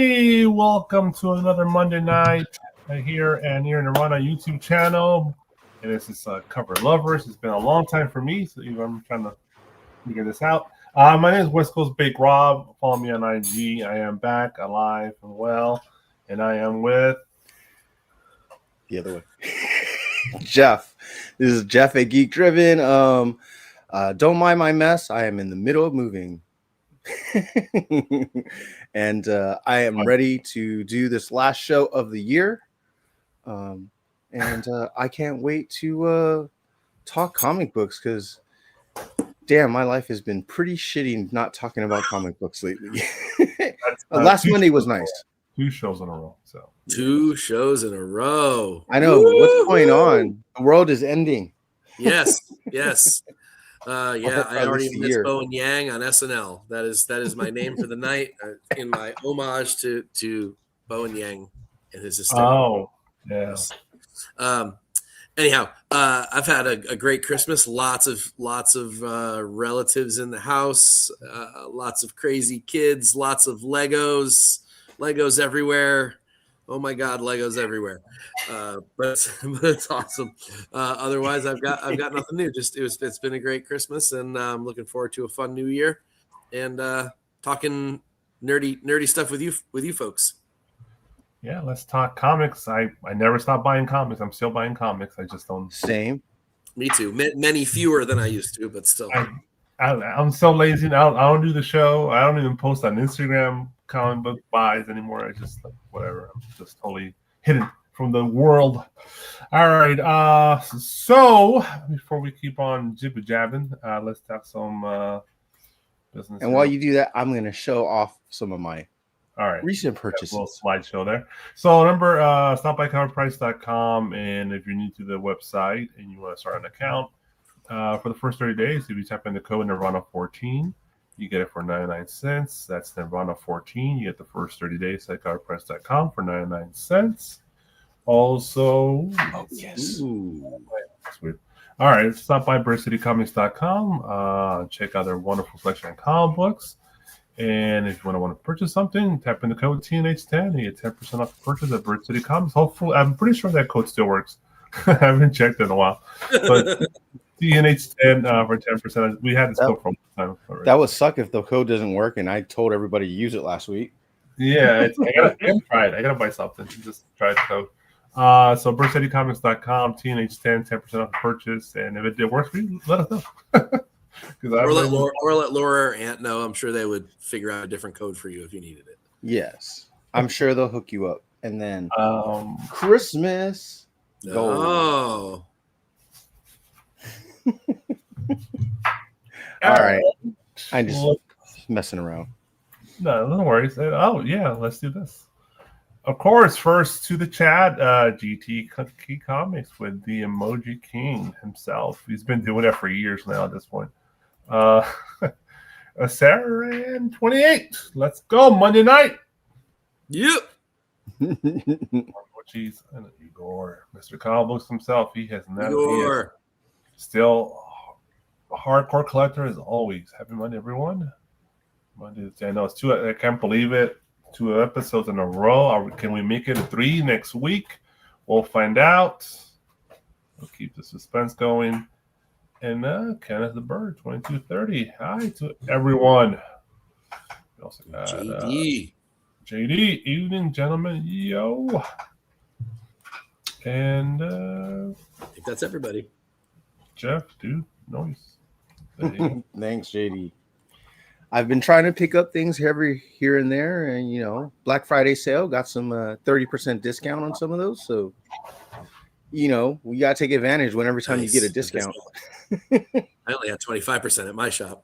Hey, welcome to another Monday night here and here in the Run on YouTube channel. And this is Cover Lovers. It's been a long time for me, so I'm trying to figure this out. My name is West Coast Bake Rob. Follow me on IG. I am back, alive and well, and I am with the other way. Jeff. This is Jeff at Geek Driven. Don't mind my mess. I am in the middle of moving. And I am ready to do this last show of the year. And I can't wait to talk comic books because, damn, my life has been pretty shitty not talking about comic books lately. Last Monday was nice. 2 shows in a row. So 2 shows in a row. I know. Woo! What's going on? The world is ending. Yes. I already missed Bowen Yang on SNL. That is my name for the night in my homage to Bowen Yang and his estate. Oh, yes. Anyhow, I've had a great Christmas. Lots of relatives in the house. Lots of crazy kids. Lots of Legos everywhere. Oh my God, Legos everywhere. But it's awesome. Otherwise, I've got nothing new. It's been a great Christmas, and I'm looking forward to a fun New Year, and talking nerdy stuff with you folks. Yeah, let's talk comics. I never stopped buying comics. I'm still buying comics. I just don't. Same. Me too. Many fewer than I used to, but still. I'm so lazy. I don't do the show. I don't even post on Instagram comic book buys anymore. I just whatever. I'm just totally hidden from the world. All right. So before we keep on jibber jabbing, let's talk some business. And while you do that, I'm going to show off some of my recent purchases. A little slideshow there. So remember, stop by coverprice.com, and if you're new to the website and you want to start an account, for the first 30 days, if you type in the code Nirvana14, you get it for 99 cents. That's Nirvana14. You get the first 30 days at coverprice.com for 99 cents. Also, yes. Sweet. All right, stop by BirdCityComics.com. Check out their wonderful selection of comic books. And if you want to purchase something, type in the code TNH10. You get 10% off the purchase at Bird City Comics. Hopefully, I'm pretty sure that code still works. I haven't checked in a while. But TNH10 for 10%. We had this code from time. Already. That would suck if the code doesn't work, and I told everybody to use it last week. Yeah, I gotta try it. I gotta buy something. Just try the code. So BirdCityComics.com, TNH10, 10% off the purchase. And if it did work for you, let us know. Or let Laura or Aunt know. I'm sure they would figure out a different code for you if you needed it. Yes. I'm sure they'll hook you up. And then Christmas. Oh. All right. I just messing around. No worries. Oh, yeah, let's do this. Of course, first to the chat, GT Key Comics with the Emoji King himself. He's been doing it for years now at this point. Saran 28. Let's go Monday night. Yep. Jeez, and Igor, Mr. Comic Books himself. He has never. Igor. Still a hardcore collector as always. Happy Monday, everyone. Monday. I know it's 2. I can't believe it. 2 episodes in a row. Can we make it 3 next week? We'll find out. We'll keep the suspense going. And Kenneth the Bird, 2230. Hi to everyone. We also got JD. JD, evening, gentlemen. Yo. And I think that's everybody. Jeff, dude, noise. Thanks, JD. I've been trying to pick up things here and there, and Black Friday sale got some 30% discount on some of those. So, we gotta take advantage every time you get a discount. I only had 25% at my shop.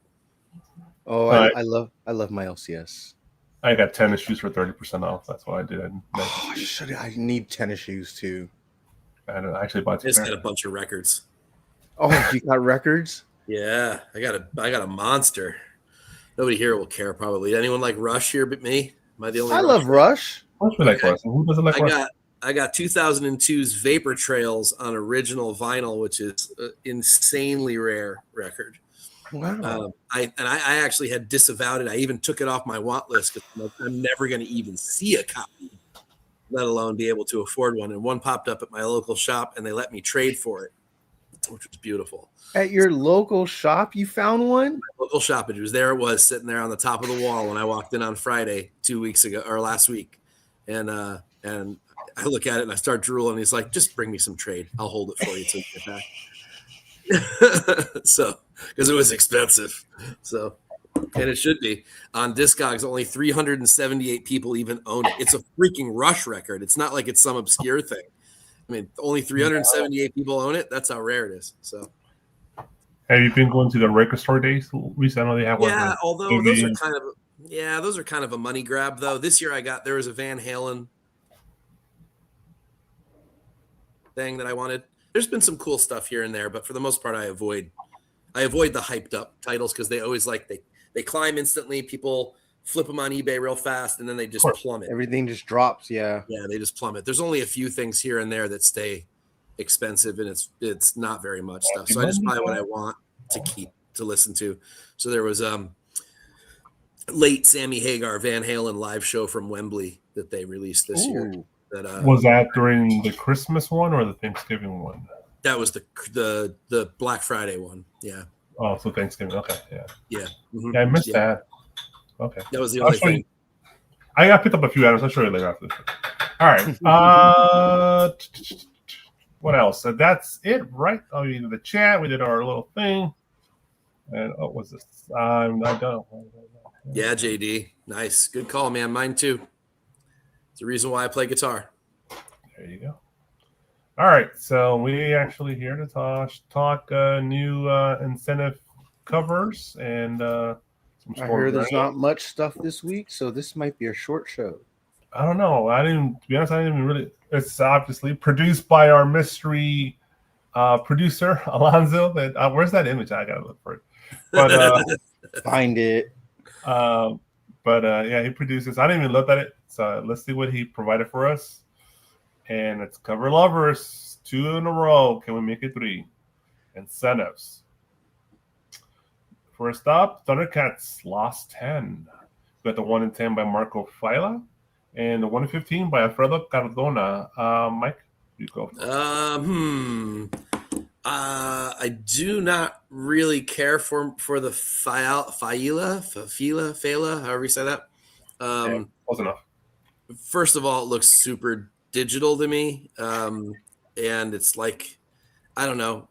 Oh, I love my LCS. I got tennis shoes for 30% off. That's what I did. I need tennis shoes too. I actually bought. I just got a bunch of records. Oh, you got records? Yeah, I got a monster. Nobody here will care probably. Anyone like Rush here but me? Am I the only? I love Rush. Who doesn't like Rush? I got 2002's Vapor Trails on original vinyl, which is an insanely rare record. Wow. I actually had disavowed it. I even took it off my want list because I'm never going to even see a copy, let alone be able to afford one. And one popped up at my local shop, and they let me trade for it, which was beautiful. At your local shop, you found one? Local shop, it was there. It was sitting there on the top of the wall when I walked in on Friday 2 weeks ago or last week, and I look at it and I start drooling. He's like, "Just bring me some trade. I'll hold it for you till you get back." So, because it was expensive, so. And it should be on Discogs. Only 378 people even own it. It's a freaking Rush record. It's not like it's some obscure thing. I mean, only 378 people own it. That's how rare it is. So, Have you been going to the record store days recently? They have one. yeah. Although TV. those are kind of a money grab, though. This year, there was a Van Halen thing that I wanted. There's been some cool stuff here and there, but for the most part, I avoid the hyped up titles because they always they climb instantly. People flip them on eBay real fast, and then they just plummet. Everything just drops. Yeah. Yeah, they just plummet. There's only a few things here and there that stay expensive, and it's not very much stuff. So I just buy what I want to keep to listen to. So there was late Sammy Hagar Van Halen live show from Wembley that they released this year. That was that during the Christmas one or the Thanksgiving one? That was the Black Friday one. Yeah. Oh, so Thanksgiving. Okay. Yeah. Yeah. Mm-hmm. Yeah, I missed that. Okay. That was the only thing. I got picked up a few items. I'll show you later after this. All right. What else? So that's it, right? Oh, you did the chat. We did our little thing. And what was this? I'm not done. Yeah, JD. Nice. Good call, man. Mine too. It's the reason why I play guitar. There you go. All right. So we actually here to talk new incentive covers and some I hear there's not much stuff this week, so this might be a short show. I don't know. To be honest, I didn't even really. It's obviously produced by our mystery producer Alonzo. That where's that image? I gotta look for it. But find it. Yeah, he produces. I didn't even look at it. So let's see what he provided for us. And it's Cover Lovers, 2 in a row. Can we make it 3? Incentives. First up, Thundercats Lost 10. We got the 1 in 10 by Marco Faila and the 1 in 15 by Alfredo Cardona. Mike, you go. I do not really care for the Faila, however you say that. Close enough. First of all, it looks super digital to me, and it's like, I don't know.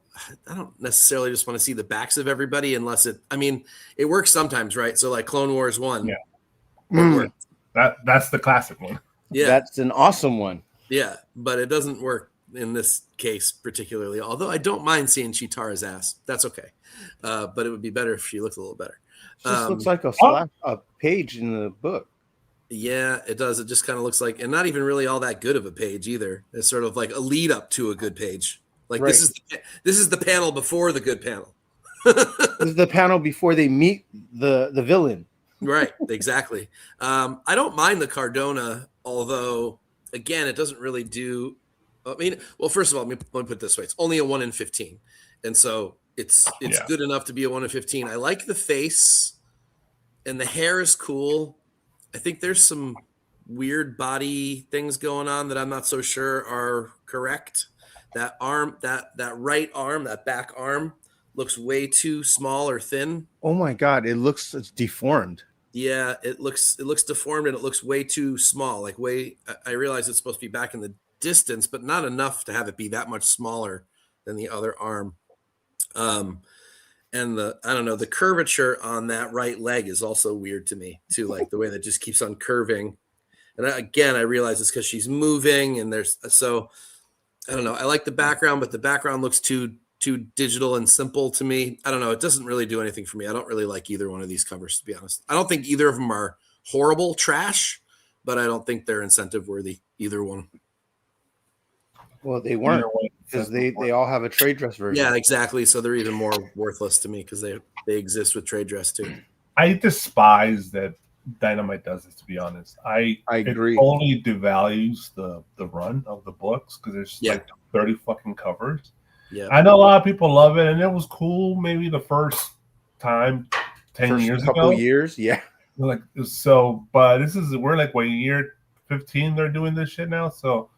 I don't necessarily just want to see the backs of everybody unless it works sometimes, right? So like Clone Wars 1. Yeah. That's the classic one. Yeah. That's an awesome one. Yeah, but it doesn't work in this case particularly, although I don't mind seeing Chitara's ass. That's okay. But it would be better if she looked a little better. It just looks like a page in the book. Yeah, it does. It just kind of looks like, and not even really all that good of a page either. It's sort of like a lead up to a good page. Like right. This is the panel before the good panel. This is the panel before they meet the villain. Right, exactly. I don't mind the Cardona, although again, it doesn't really do. I mean, well, first of all, let me put it this way: it's only a 1 in 15, and so it's good enough to be a 1 in 15. I like the face, and the hair is cool. I think there's some weird body things going on that I'm not so sure are correct. That arm, that right arm, that back arm looks way too small or thin. Oh my God, it's deformed. Yeah, it looks deformed and it looks way too small. Like I realize it's supposed to be back in the distance, but not enough to have it be that much smaller than the other arm. And the curvature on that right leg is also weird to me too, like the way that just keeps on curving. And I realize it's because she's moving and I don't know. I like the background, but the background looks too digital and simple to me. I don't know. It doesn't really do anything for me. I don't really like either one of these covers, to be honest. I don't think either of them are horrible trash, but I don't think they're incentive worthy, either one. Well, they weren't because they all have a trade dress version. Yeah, exactly. So they're even more worthless to me because they exist with trade dress too. I despise that Dynamite does this, to be honest. I agree. It only devalues the run of the books because there's like 30 fucking covers. Yeah, I know a lot of people love it, and it was cool maybe the first time 10 First years couple ago. years, yeah. Like so, but we're like what, year 15 they're doing this shit now. So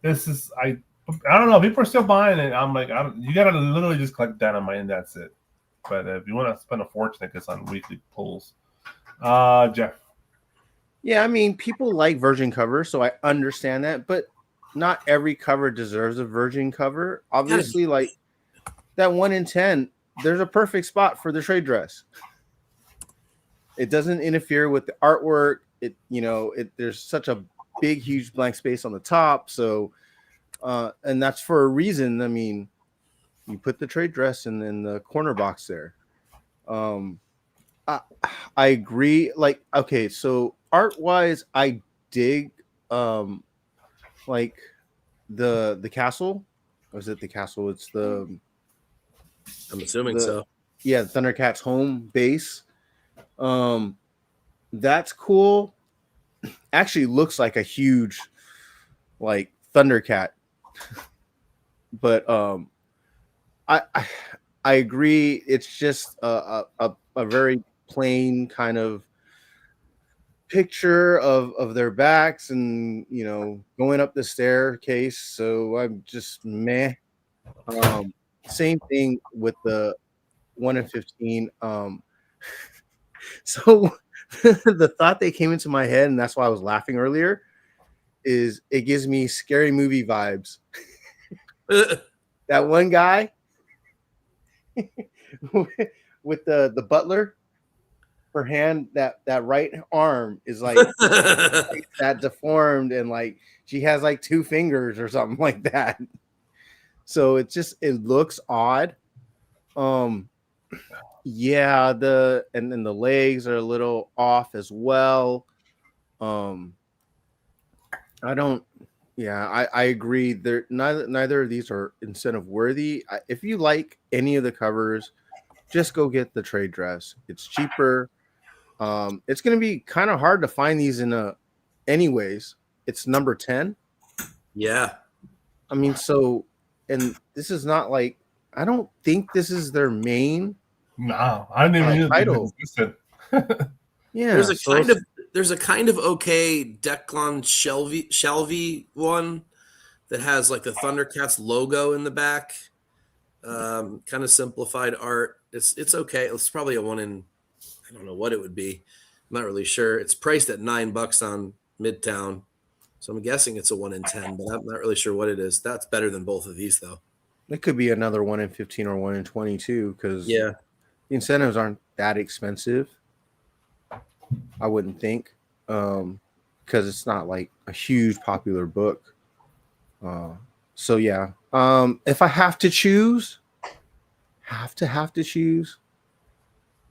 this is I don't know. People are still buying it. I'm like, you gotta literally just collect Dynamite and that's it. But if you want to spend a fortune, it gets on weekly pulls. Jeff. Yeah, I mean, people like virgin covers, so I understand that, but not every cover deserves a virgin cover. Obviously, like that 1 in 10, there's a perfect spot for the trade dress. It doesn't interfere with the artwork. There's such a big, huge blank space on the top. So, and that's for a reason. I mean, you put the trade dress in the corner box there. I agree. Like, okay, so art wise, I dig like the castle. Or is it the castle? It's I'm assuming so. Yeah, Thundercats home base. That's cool. Actually looks like a huge like Thundercat. But I agree. It's just a very plain kind of picture of their backs and going up the staircase. So I'm just meh. Same thing with the 1 in 15. So the thought that came into my head, and that's why I was laughing earlier, is it gives me Scary Movie vibes. That one guy with the butler, her hand, that right arm is like that deformed, and like she has like 2 fingers or something like that. So it looks odd. Yeah, and then the legs are a little off as well. I agree. They're neither of these are incentive worthy. If you like any of the covers, just go get the trade dress. It's cheaper. It's going to be kind of hard to find these anyways. It's number 10. Yeah. I mean, and this is not like, I don't think this is their main. No, I didn't even title. Yeah. There's a kind of okay Declan Shelby one that has like the Thundercats logo in the back. Kind of simplified art. It's okay. It's probably a 1 in, I don't know what it would be. I'm not really sure. It's priced at $9 on Midtown. So I'm guessing it's a 1 in 10, but I'm not really sure what it is. That's better than both of these though. It could be another 1 in 15 or 1 in 22 because the incentives aren't that expensive. I wouldn't think, because it's not like a huge popular book. So yeah, if I have to choose,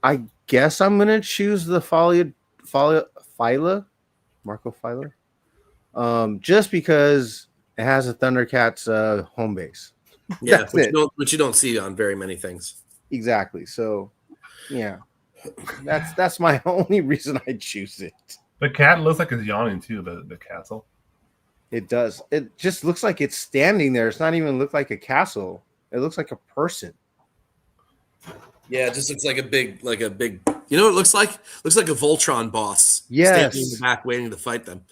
I guess I'm gonna choose the Marco Fila, just because it has a Thundercats home base. Yeah, which you don't see on very many things. Exactly. So, yeah, that's my only reason I choose it. The cat looks like it's yawning too. The castle. It does. It just looks like it's standing there. It's not even look like a castle. It looks like a person. Yeah, it just looks like a big. You know what it looks like? Looks like a Voltron boss. Yes. Standing in the back waiting to fight them.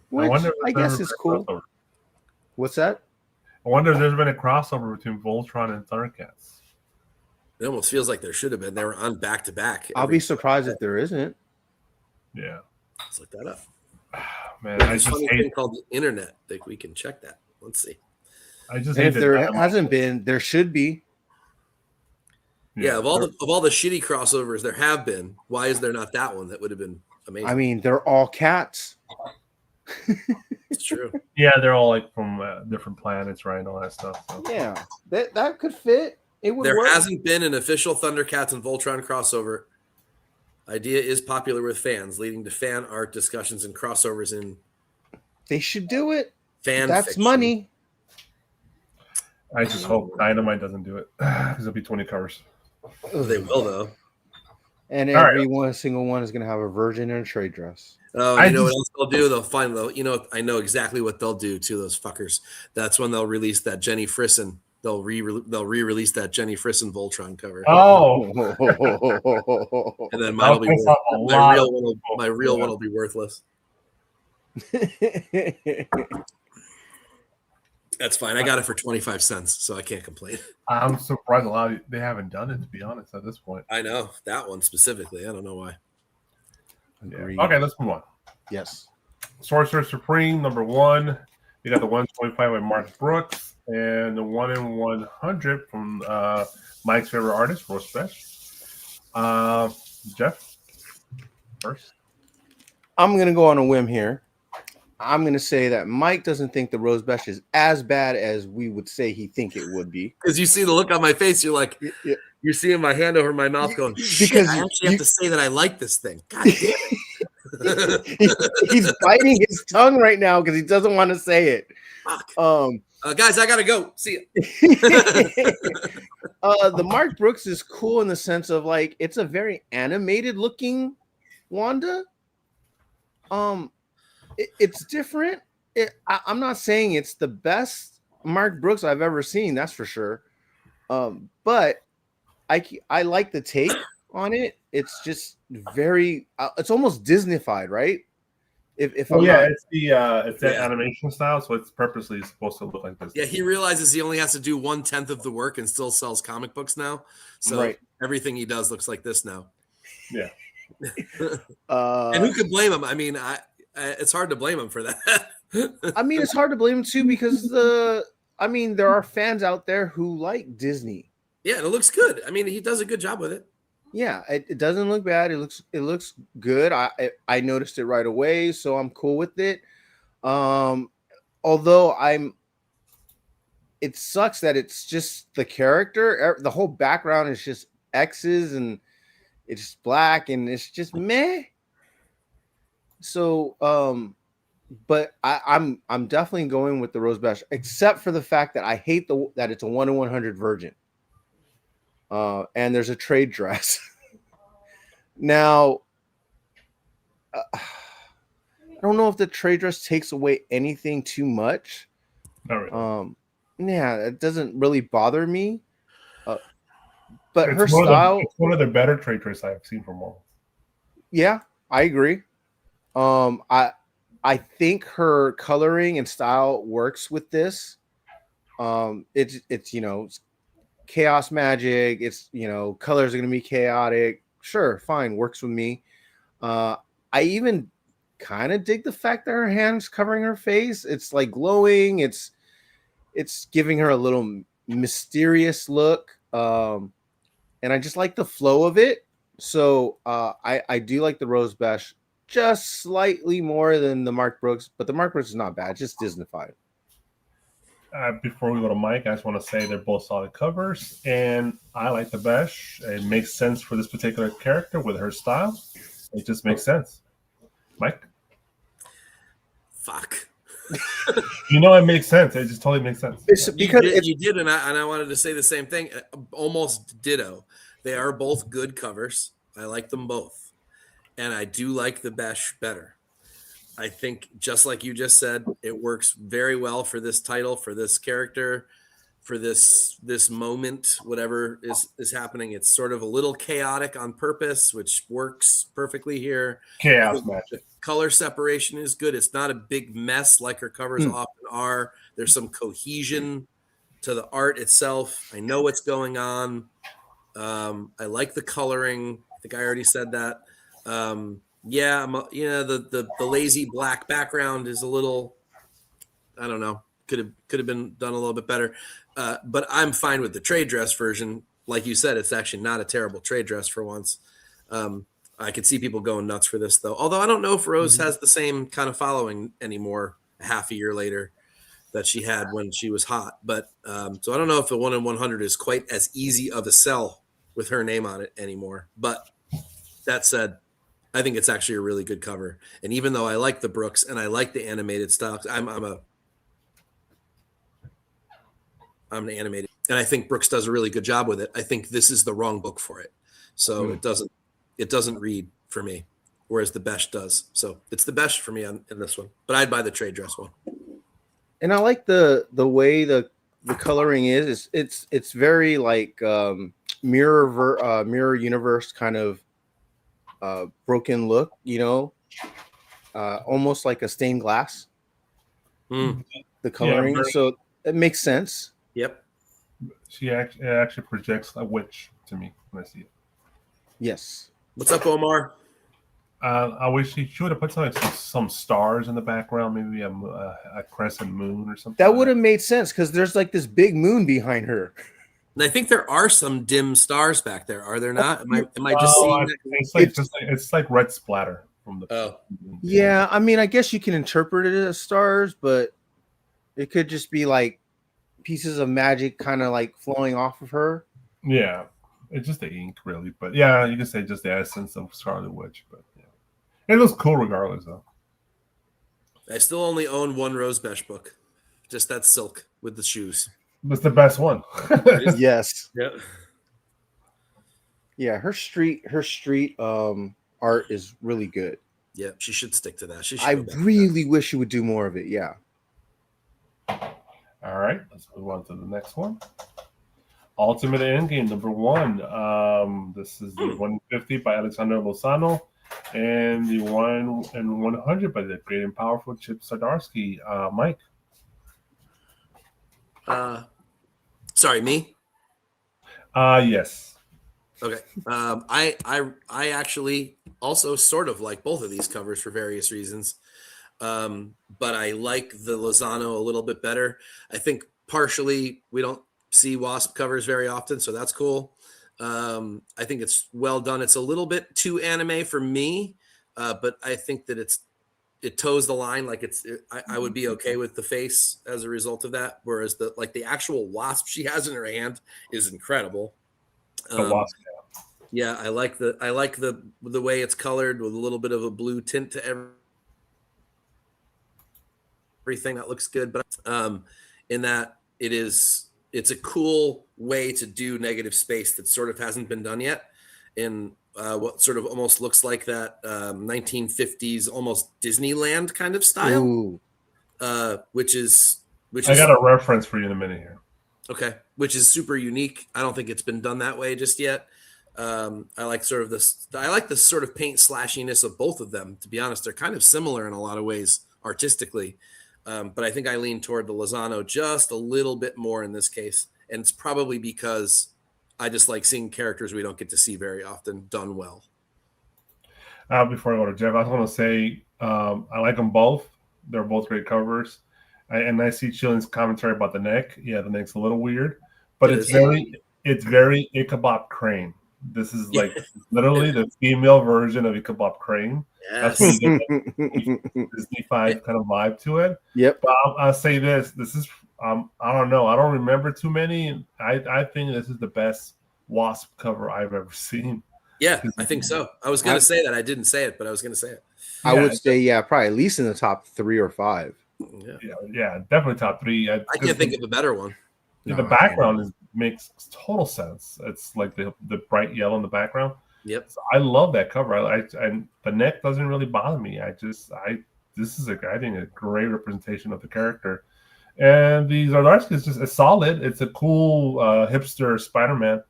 Which I guess is cool. Crossover. What's that? I wonder if there's been a crossover between Voltron and Thundercats. It almost feels like there should have been. They were on back to back. I'll be surprised if there isn't. Yeah. Let's look that up. Man, there's a funny thing called the internet. Like we can check that. Let's see. If there hasn't been, there should be. Yeah, of all the shitty crossovers there have been, why is there not that one? That would have been amazing. I mean, they're all cats. It's true. Yeah, they're all like from different planets, right? And all that stuff. So. Yeah, that could fit. It would. There hasn't been an official Thundercats and Voltron crossover. Idea is popular with fans, leading to fan art discussions and crossovers in. They should do it. That's fiction. Money. I just hope Dynamite doesn't do it because it'll be 20 covers. They will though. And single one is going to have a virgin and a trade dress. Oh, what else they'll do? They'll find I know exactly what they'll do to those fuckers. That's when they'll release that Jenny Frisson they'll re-release that Jenny Frisson Voltron cover. Oh, And then mine will be That'll piss off a my lot real of one. people. My real Yeah. one will be worthless. That's fine. I got it for 25 cents, so I can't complain. I'm surprised a lot of they haven't done it, to be honest, at this point. I know that one specifically. I don't know why. Yeah. Agreed. Okay, let's move on. Yes. Sorcerer Supreme, number 1. You got the 125 by Mark Brooks and the 1 in 100 from Mike's favorite artist, Rose Besh. Jeff, first. I'm gonna go on a whim here. I'm gonna say that Mike doesn't think the Rose Besh is as bad as we would say he think it would be. Because you see the look on my face, you're like, Yeah. you're seeing my hand over my mouth going, shit, Because I actually have to say that I like this thing. God damn it. He's biting his tongue right now because he doesn't want to say it. Fuck. Guys, I gotta go. See ya. The Mark Brooks is cool in the sense of like it's a very animated looking Wanda. It's different. I'm not saying it's the best Mark Brooks I've ever seen, that's for sure. But I like the take on it. It's just very. It's almost Disneyfied, right? If I'm not, it's that animation style, so it's purposely supposed to look like this. Yeah, he realizes he only has to do 1/10 of the work and still sells comic books now. So Right. everything he does looks like this now. Yeah. And who could blame him? I mean, it's hard to blame him for that. I mean, it's hard to blame him too because there are fans out there who like Disney. Yeah, and it looks good. I mean, he does a good job with it. Yeah, it doesn't look bad. It looks good. I noticed it right away, so I'm cool with it. Although it sucks that it's just the character. The whole background is just X's and it's just black and it's just meh. So, but I'm definitely going with the Rose Besh, except for the fact that I hate that it's a 1 in 100 virgin. And there's a trade dress. Now, I don't know if the trade dress takes away anything too much. Not really. Yeah, it doesn't really bother me. But It's her one style, it's one of the better trade dresses I've seen from Marvel. yeah, I agree. I think her coloring and style works with this. It's it's chaos magic. It's colors are gonna be chaotic. Sure, fine, works with me. I even kind of dig the fact that her hands covering her face. It's like glowing. It's giving her a little mysterious look. And I just like the flow of it. So I do like the Rose Besh just slightly more than the Mark Brooks, but the Mark Brooks is not bad. It's just Disneyfied. Before we go to Mike, I just want to say they're both solid covers, and I like the Besh. It makes sense for this particular character with her style. It just makes sense. Mike? Fuck. It makes sense. It just totally makes sense. It's because you did, and I wanted to say the same thing. Almost ditto. They are both good covers. I like them both, and I do like the Besh better. I think, just like you just said, it works very well for this title, for this character, for this moment, whatever is happening. It's sort of a little chaotic on purpose, which works perfectly here. Chaos magic. Color separation is good. It's not a big mess like her covers often are. There's some cohesion to the art itself. I know what's going on. I like the coloring. I think I already said that. The lazy black background is a little, I don't know, could have been done a little bit better. But I'm fine with the trade dress version. Like you said, it's actually not a terrible trade dress for once. I could see people going nuts for this, though. Although I don't know if Rose has the same kind of following anymore half a year later that she had when she was hot. But so I don't know if the 1 in 100 is quite as easy of a sell with her name on it anymore. But that said, I think it's actually a really good cover. And even though I like the Brooks and I like the animated style, I'm an animated, and I think Brooks does a really good job with it. I think this is the wrong book for it. So it doesn't read for me, whereas the Besh does. So it's the Besh for me in this one, but I'd buy the trade dress one. And I like the way the the coloring is it's very like mirror universe kind of broken look, you know, almost like a stained glass. Mm, The Yeah, coloring, so it makes sense. yep. it actually projects a witch to me when I see it. Yes, What's up, Omar? I wish he should have put some stars in the background, maybe a crescent moon or something. that would have made sense because there's like this big moon behind her. And I think there are some dim stars back there. Are there not? Am I just Oh, seeing that? it's like red splatter from the. Oh, Yeah, I mean, I guess you can interpret it as stars, but it could just be like pieces of magic kind of like flowing off of her. Yeah, it's just the ink, really. But yeah, you can say just the essence of Scarlet Witch. But yeah, it looks cool regardless, though. I still only own one Rose Besh book. Just that silk with the shoes. It's the best one. Yes. Yeah. Yeah, her street art is really good. Yeah, she should stick to that. She should I go back to really wish she would do more of it. Yeah. All right, let's move on to the next one. Ultimate Endgame #1. This is the 150 by Alexander Lozano, and the 100 by the great and powerful Chip Zdarsky. Mike. Sorry, me? Yes. Okay. I actually also sort of like both of these covers for various reasons. But I like the Lozano a little bit better. I think partially we don't see Wasp covers very often, so that's cool. I think it's well done. It's a little bit too anime for me, but I think that it toes the line. Like I would be okay with the face as a result of that. Whereas the actual Wasp she has in her hand is incredible. The Wasp. Yeah, I like the way it's colored with a little bit of a blue tint to everything. That looks good. But in that it's a cool way to do negative space that sort of hasn't been done yet in what sort of almost looks like that 1950s almost Disneyland kind of style. Which I got a reference for you in a minute here. Okay, which is super unique. I don't think it's been done that way just yet. I like sort of this. I like the sort of paint slashiness of both of them. To be honest, they're kind of similar in a lot of ways artistically, but I think I lean toward the Lozano just a little bit more in this case, and it's probably because I just like seeing characters we don't get to see very often done well. Before I go to Jeff, I just want to say I like them both. They're both great covers. And I see Chillin's commentary about the neck. Yeah, the neck's a little weird, but it's very Ichabod Crane. This is like literally the female version of Ichabod Crane. Yes. That's when you get that Disney 5 kind of vibe to it. Yep. But I'll say this. This is I don't know. I don't remember too many. I think this is the best Wasp cover I've ever seen. Yeah, I think so. I was going to say that. I didn't say it, but I was going to say it. I would say, probably at least in the top 3 or 5. Yeah, definitely top 3. I can't think of a better one. The background makes total sense. It's like the bright yellow in the background. Yep. So I love that cover. And the neck doesn't really bother me. This is I think a great representation of the character. And the Zdarsky is just solid. It's a cool hipster Spider-Man,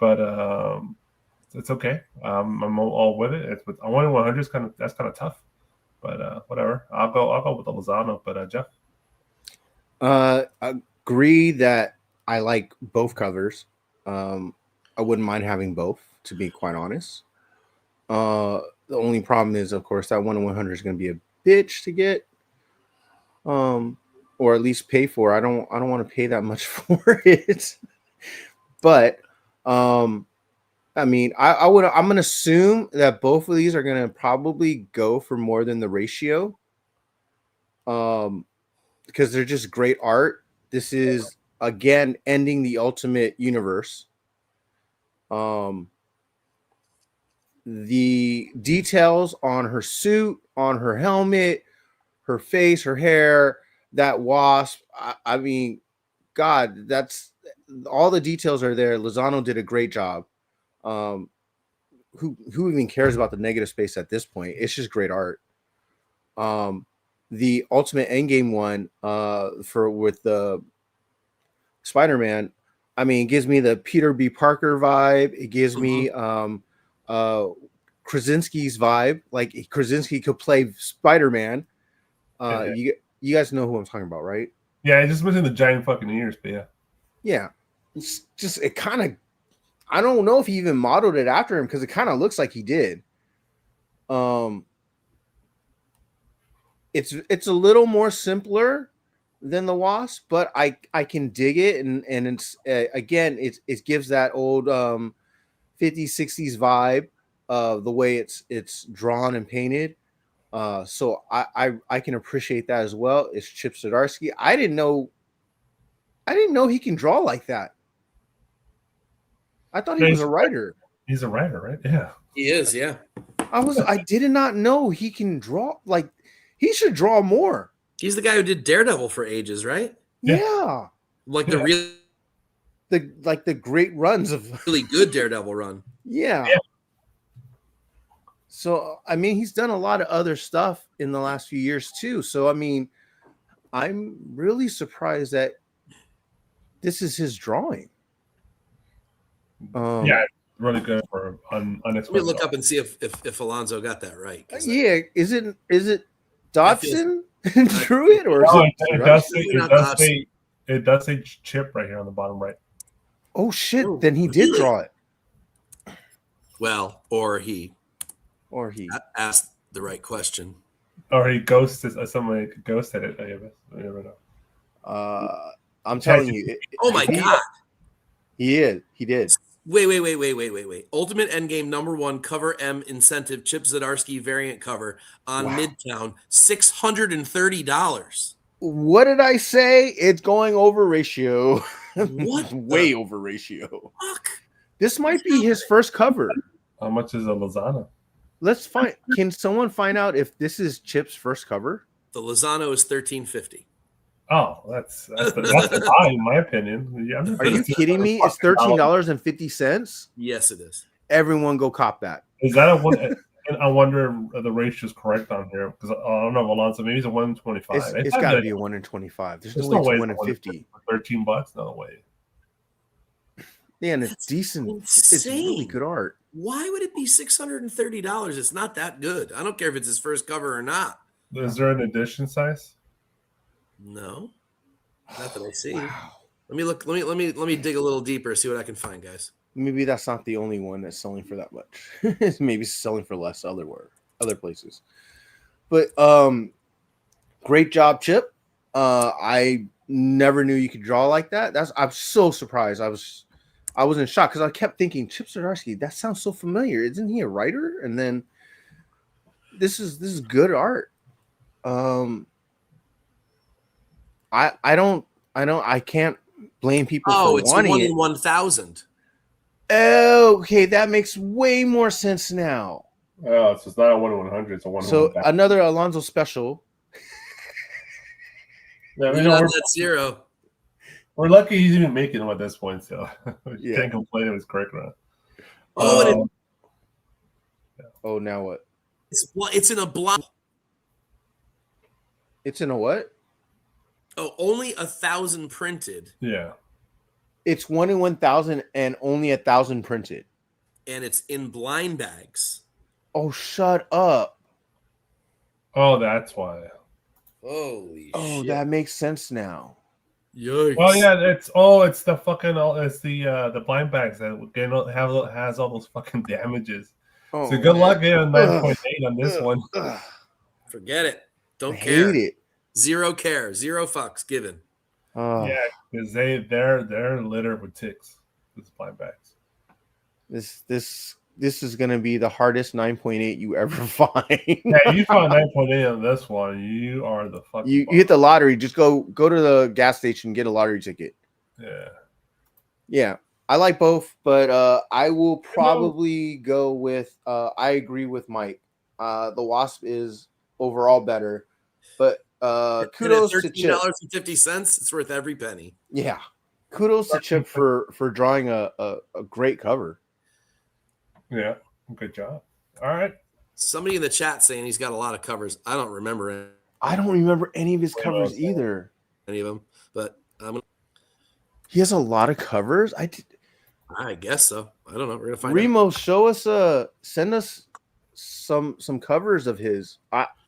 but it's okay. I'm all with it. It's with 100 is kind of tough. But whatever, I'll go with the Lozano. But Jeff, agree that I like both covers. I wouldn't mind having both, to be quite honest. The only problem is, of course, that 1/100 is going to be a bitch to get, or at least pay for. I don't want to pay that much for it. But I mean, I'm going to assume that both of these are going to probably go for more than the ratio, because they're just great art. This is, again, ending the Ultimate Universe. The details on her suit, on her helmet, her face, her hair, that wasp. I mean, God, that's all the details are there. Lozano did a great job. Who even cares about the negative space at this point? It's just great art. The Ultimate Endgame one, with the Spider-Man, I mean, it gives me the Peter B. Parker vibe. It gives me Krasinski's vibe. Like Krasinski could play Spider-Man. You guys know who I'm talking about, right? Yeah, just missing the giant fucking ears, but yeah. Yeah. It's just it kind of I don't know if he even modeled it after him because it kind of looks like he did. It's a little more simpler than the Wasp, but I can dig it, and it's again it gives that old 50s 60s vibe of the way it's drawn and painted. So I can appreciate that as well. It's Chip Zdarsky. I didn't know he can draw like that. I thought he was a writer. He's a writer, right? Yeah. He is, yeah. I did not know he can draw. Like, he should draw more. He's the guy who did Daredevil for ages, right? Yeah. Like the great runs of really good Daredevil run. Yeah. So I mean, he's done a lot of other stuff in the last few years too. So I mean, I'm really surprised that this is his drawing. Yeah, really good for unexpected. Let me look up and see if Alonso got that right. Yeah, is it Dodson drew it, or it does say Chip right here on the bottom right. Oh shit! Then he did draw it. Well, or he asked the right question, or he ghosted. Somebody ghosted it. I never know. I'm telling you. Oh my god! He did. Wait. Ultimate Endgame #1 cover M incentive Chip Zdarsky variant cover on Midtown, $630. What did I say? It's going over ratio. What? Way over ratio. Fuck. This might be his first cover. How much is a Lozano? Let's find. Can someone find out if this is Chip's first cover? The Lozano is $13.50. Oh, that's high in my opinion. Yeah, are you kidding me? It's $13.50. Yes, it is. Everyone go cop that. Is that a one? I wonder if the ratio is correct on here because I don't know, Alonso. Maybe it's a 1 in 25. It's got to be a 1 in 25. There's no way it's 1 in 50. $13, no way. Yeah, and it's decent. Insane. It's really good art. Why would it be $630? It's not that good. I don't care if it's his first cover or not. Is there an edition size? No, not that I see. Wow. Let me look. Let me dig a little deeper. See what I can find, guys. Maybe that's not the only one that's selling for that much. Maybe it's selling for less other places. But great job, Chip. I never knew you could draw like that. I'm so surprised. I was in shock because I kept thinking Chip Zdarsky. That sounds so familiar. Isn't he a writer? And then this is good art. I can't blame people for wanting it. It's 1 in 1,000. Okay, that makes way more sense now. Oh, so it's not a 1 in 100. It's a 1 in 1,000. So another Alonso special. Yeah, that's zero. We're lucky he's even making them at this point, so you can't complain if it's correct or not. Oh, now what? It's in a block. It's in a what? Oh, only 1,000 printed. Yeah. It's 1 in 1,000 and only 1,000 printed. And it's in blind bags. Oh, shut up. Oh, that's why. Holy shit. That makes sense now. Yikes. Well, yeah, it's the fucking the blind bags that has all those fucking damages. So good luck getting 9.8 on this one. Forget it. Don't care. Hate it. Zero care. Zero fucks given. Yeah, because they're littered with ticks. These blind bags. This is gonna be the hardest 9.8 you ever find. Yeah, you found 9.8 on this one. You are the fucking. You hit the lottery. Just go to the gas station and get a lottery ticket. Yeah. Yeah, I like both, but I will probably go with. I agree with Mike. The Wasp is overall better, but kudos to Chip. $13.50. It's worth every penny. Yeah, kudos to Chip for drawing a great cover. Yeah, good job. All right. Somebody in the chat saying he's got a lot of covers. I don't remember it. I don't remember any of his covers either. Any of them, but He has a lot of covers. I guess so. I don't know. We're gonna find out. Remo, show us send us some covers of his.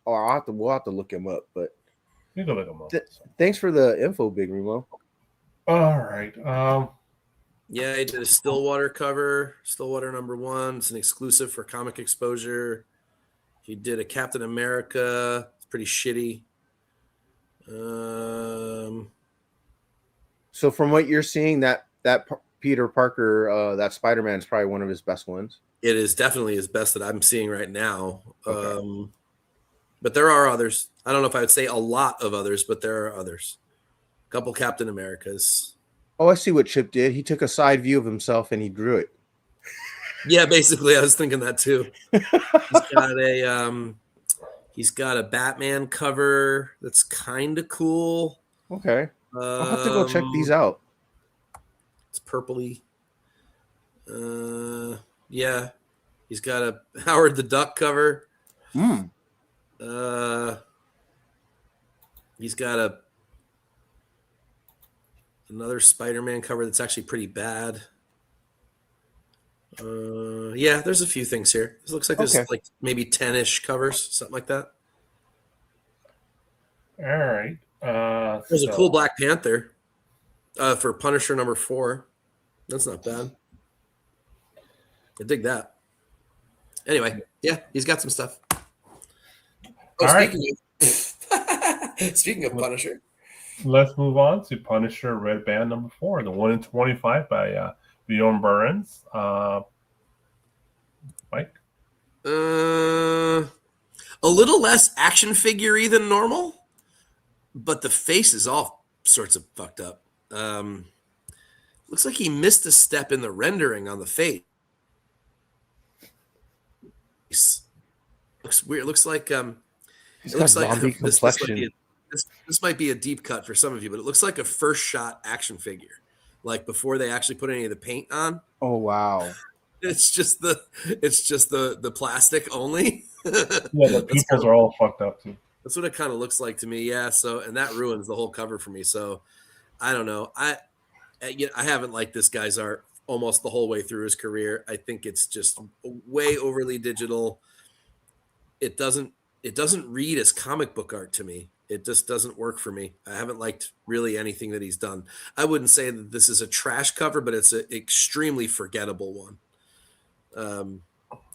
We'll have to look him up, but You can look them up. thanks for the info, Big Remo. All right. Yeah, he did a Stillwater cover, Stillwater #1. It's an exclusive for Comic Exposure. He did a Captain America. It's pretty shitty. So from what you're seeing, that Peter Parker, that Spider-Man is probably one of his best ones. It is definitely his best that I'm seeing right now. Okay. But there are others. I don't know if I would say a lot of others, but there are others. A couple Captain Americas. Oh, I see what Chip did. He took a side view of himself and he drew it. Yeah, basically, I was thinking that too. He's got a Batman cover that's kind of cool. Okay, I'll have to go check these out. It's purpley. Yeah, he's got a Howard the Duck cover. He's got another Spider-Man cover that's actually pretty bad. Yeah, there's a few things here. It looks like there's like maybe 10-ish covers, something like that. all right. There's a cool Black Panther for Punisher #4. That's not bad. I dig that. Anyway, yeah, he's got some stuff. Speaking of Punisher, let's move on to Punisher Red Band #4, the 1 in 25 by Bjorn Burns. Mike? A little less action figure-y than normal, but the face is all sorts of fucked up. Looks like he missed a step in the rendering on the face. Looks weird. Looks like He's got zombie complexion. This might be a deep cut for some of you, but it looks like a first shot action figure, like before they actually put any of the paint on. Oh wow! It's just the plastic only. Yeah, the pupils are all fucked up too. That's what it kind of looks like to me. Yeah. So, and that ruins the whole cover for me. So, I don't know. I haven't liked this guy's art almost the whole way through his career. I think it's just way overly digital. It doesn't read as comic book art to me. It just doesn't work for me. I haven't liked really anything that he's done. I wouldn't say that this is a trash cover, but it's an extremely forgettable one.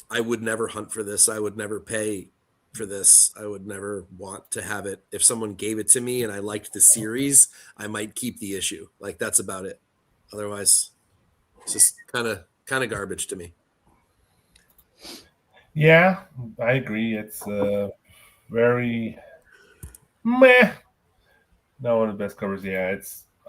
I would never hunt for this. I would never pay for this. I would never want to have it. If someone gave it to me and I liked the series, I might keep the issue. Like, that's about it. Otherwise, it's just kind of garbage to me. Yeah, I agree. It's very meh. Not one of the best covers. Yeah,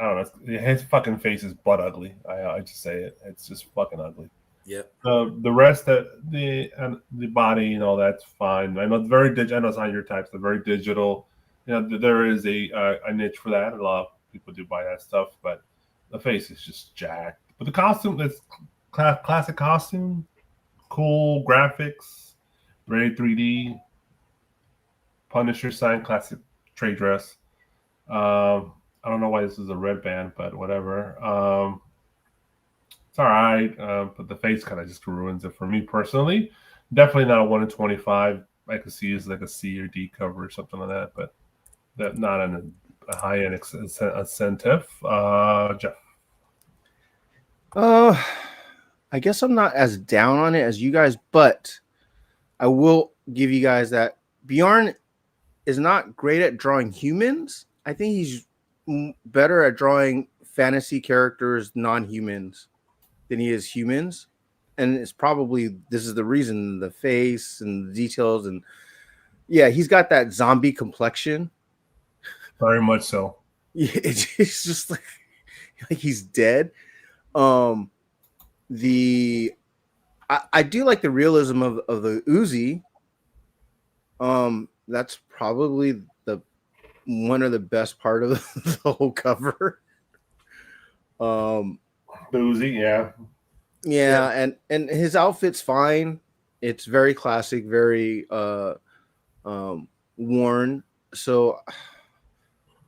I don't know. His fucking face is butt ugly. I just say it. It's just fucking ugly. Yep. The rest the body, that's fine. I know it's very digital. I know it's not your type. It's very digital. There is a niche for that. A lot of people do buy that stuff, but the face is just jacked. But the costume is classic costume, cool graphics, very 3D. Punisher sign, classic trade dress. I don't know why this is a red band, but whatever. It's all right, but the face kind of just ruins it for me personally. Definitely not a 1 in 25. I could see it as like a C or D cover or something like that, but not a high-end incentive. Jeff? I guess I'm not as down on it as you guys, but I will give you guys that Bjorn is not great at drawing humans. I think he's better at drawing fantasy characters, non-humans, than he is humans. And it's probably, this is the reason, the face and the details. And yeah, he's got that zombie complexion. Very much so. Yeah, it's just like he's dead. I do like the realism of the Uzi. That's probably one of the best part of the whole cover. The Uzi, yeah. Yeah, and his outfit's fine. It's very classic, very worn. So,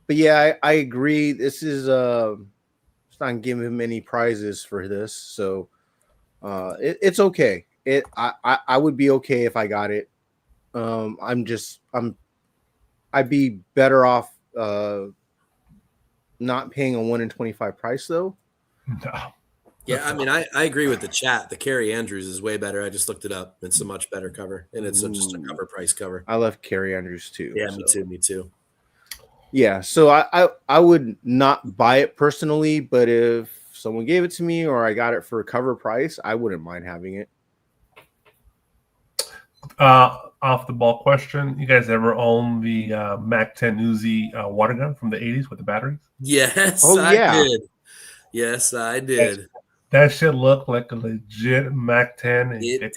but yeah, I agree. This is it's not giving him any prizes for this, so it's okay. I would be okay if I got it. I'd be better off not paying a 1 in 25 price though. No. Yeah, I mean, I agree with the chat. The Carrie Andrews is way better. I just looked it up. It's a much better cover, and it's just a cover price cover. I love Carrie Andrews too. Yeah, so. me too. Yeah, so I would not buy it personally, but if someone gave it to me or I got it for a cover price, I wouldn't mind having it. Off the ball question: you guys ever own the Mac 10 Uzi water gun from the 80s with the batteries? Yes, Oh, I yeah. did. Yes, I did. That shit looked like a legit Mac 10. It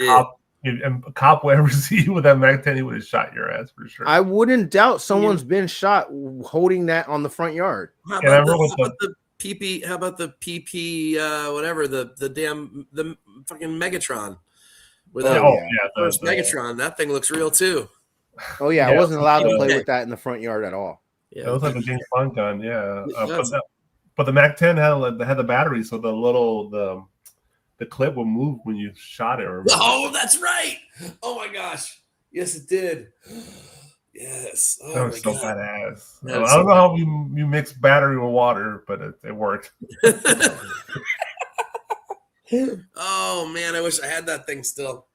If a cop would ever see you with that Mac 10, he would have shot your ass for sure. I wouldn't doubt someone's been shot holding that on the front yard. How And I about, remember the PP? How about the PP? Whatever the fucking Megatron. With Oh, that yeah. first Megatron, that thing looks real too. Oh yeah, I Yeah. wasn't allowed to play Okay. with that in the front yard at all. It was like a James Bond gun, yeah. It does. But the Mac 10 had the battery, so the clip would move when you shot it. Remember? Oh, that's right. Oh my gosh. Yes, it did. Yes. Oh That my was so god. badass. That I was don't so know how you mix battery with water, but it worked. Oh man, I wish I had that thing still.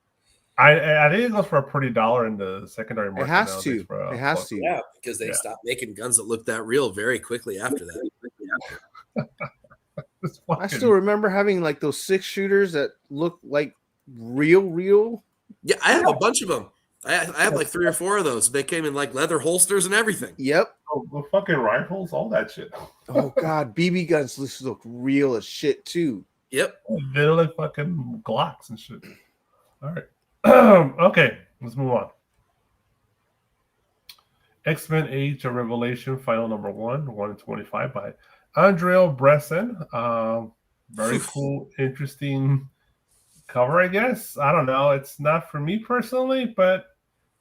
I think it goes for a pretty $1 in the secondary market. It has nowadays to. for, It has to. Yeah, because they Yeah. stopped making guns that looked that real very quickly after that. It's I fucking- still remember having like those 6-shooters that look like real. Yeah, I have a bunch of them. I have like 3 or 4 of those. They came in like leather holsters and everything. Yep. the fucking rifles, all that shit. Oh god, BB guns look real as shit too. Yep. They look like fucking Glocks and shit. All right. Okay, let's move on. X-Men Age of Revelation, final number 1 in 25 by Andrea Bresson. Very cool, interesting cover, I guess. I don't know. It's not for me personally, but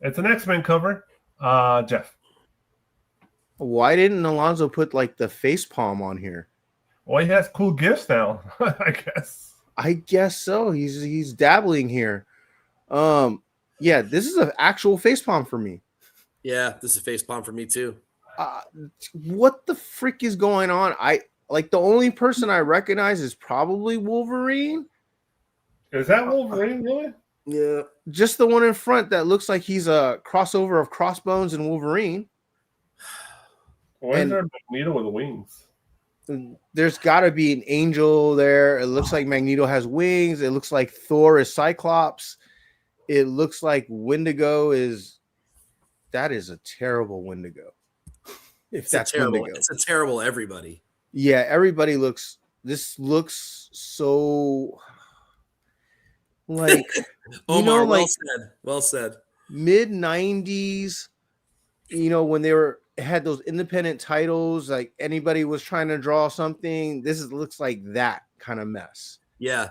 it's an X-Men cover. Jeff. Why didn't Alonzo put like the face palm on here? Well, he has cool gifts now, I guess. I guess so. He's dabbling here. Yeah, this is an actual face palm for me. Yeah, this is a face palm for me too. What the frick is going on? I like the only person I recognize is probably Wolverine. Is that Wolverine, really? Yeah. Just the one in front that looks like he's a crossover of Crossbones and Wolverine. Why is And- there a Magneto with wings? There's got to be an angel there. It looks like Magneto has wings. It looks like Thor is Cyclops. It looks like Wendigo is. That is a terrible Wendigo. If It's that's a terrible. Wendigo. It's a terrible everybody. Yeah, everybody looks. This looks so. Like Omar, well like said. Well said. mid 90s, when they had those independent titles, like anybody was trying to draw something. Looks like that kind of mess. Yeah.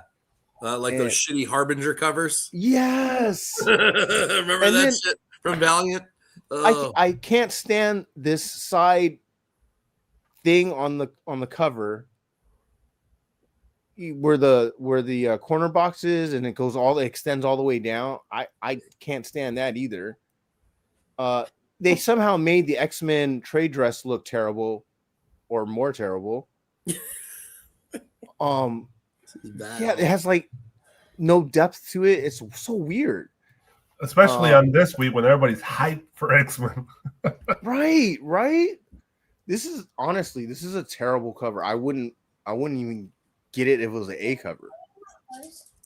Like those shitty Harbinger covers. Yes. Remember And that then- shit from Valiant? Oh, I can't stand this side thing on the cover where the corner box is, and it extends all the way down. I can't stand that either. They somehow made the X-Men trade dress look terrible or more terrible. this is bad. Yeah, it has like no depth to it. It's so weird. Especially on this week when everybody's hyped for X-Men. Right. This is a terrible cover. I wouldn't even get it if it was an A cover.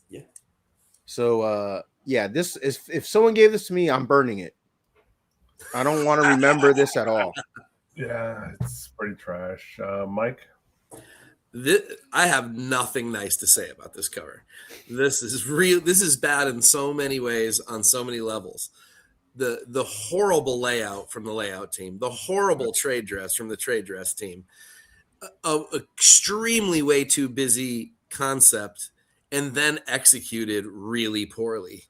Yeah. So yeah, this is, if someone gave this to me, I'm burning it. I don't want to remember this at all. Yeah, it's pretty trash. Mike? I have nothing nice to say about this cover. This is real. This is bad in so many ways on so many levels. The horrible layout from the layout team, the horrible trade dress from the trade dress team, a extremely way too busy concept, and then executed really poorly.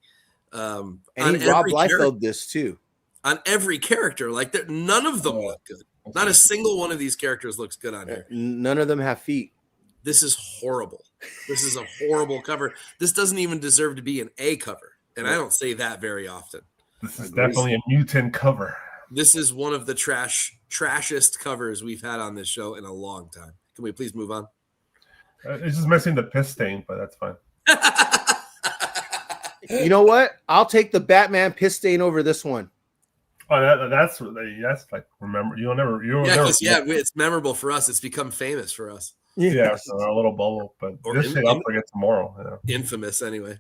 And he Rob Liefeld this too. On every character, like none of them look good. Not a single one of these characters looks good on here. None of them have feet. this is horrible. This is a horrible cover. This doesn't even deserve to be an A cover. And I don't say that very often. This is definitely a mutant cover. This is one of the trashiest covers we've had on this show in a long time. Can we please move on? It's just missing the piss stain, but that's fine. You know what? I'll take the Batman piss stain over this one. Oh, that's like remember it's memorable for us. It's become famous for us. Yeah, so a little bubble, but this shit I'll forget tomorrow. Yeah. Infamous, anyway.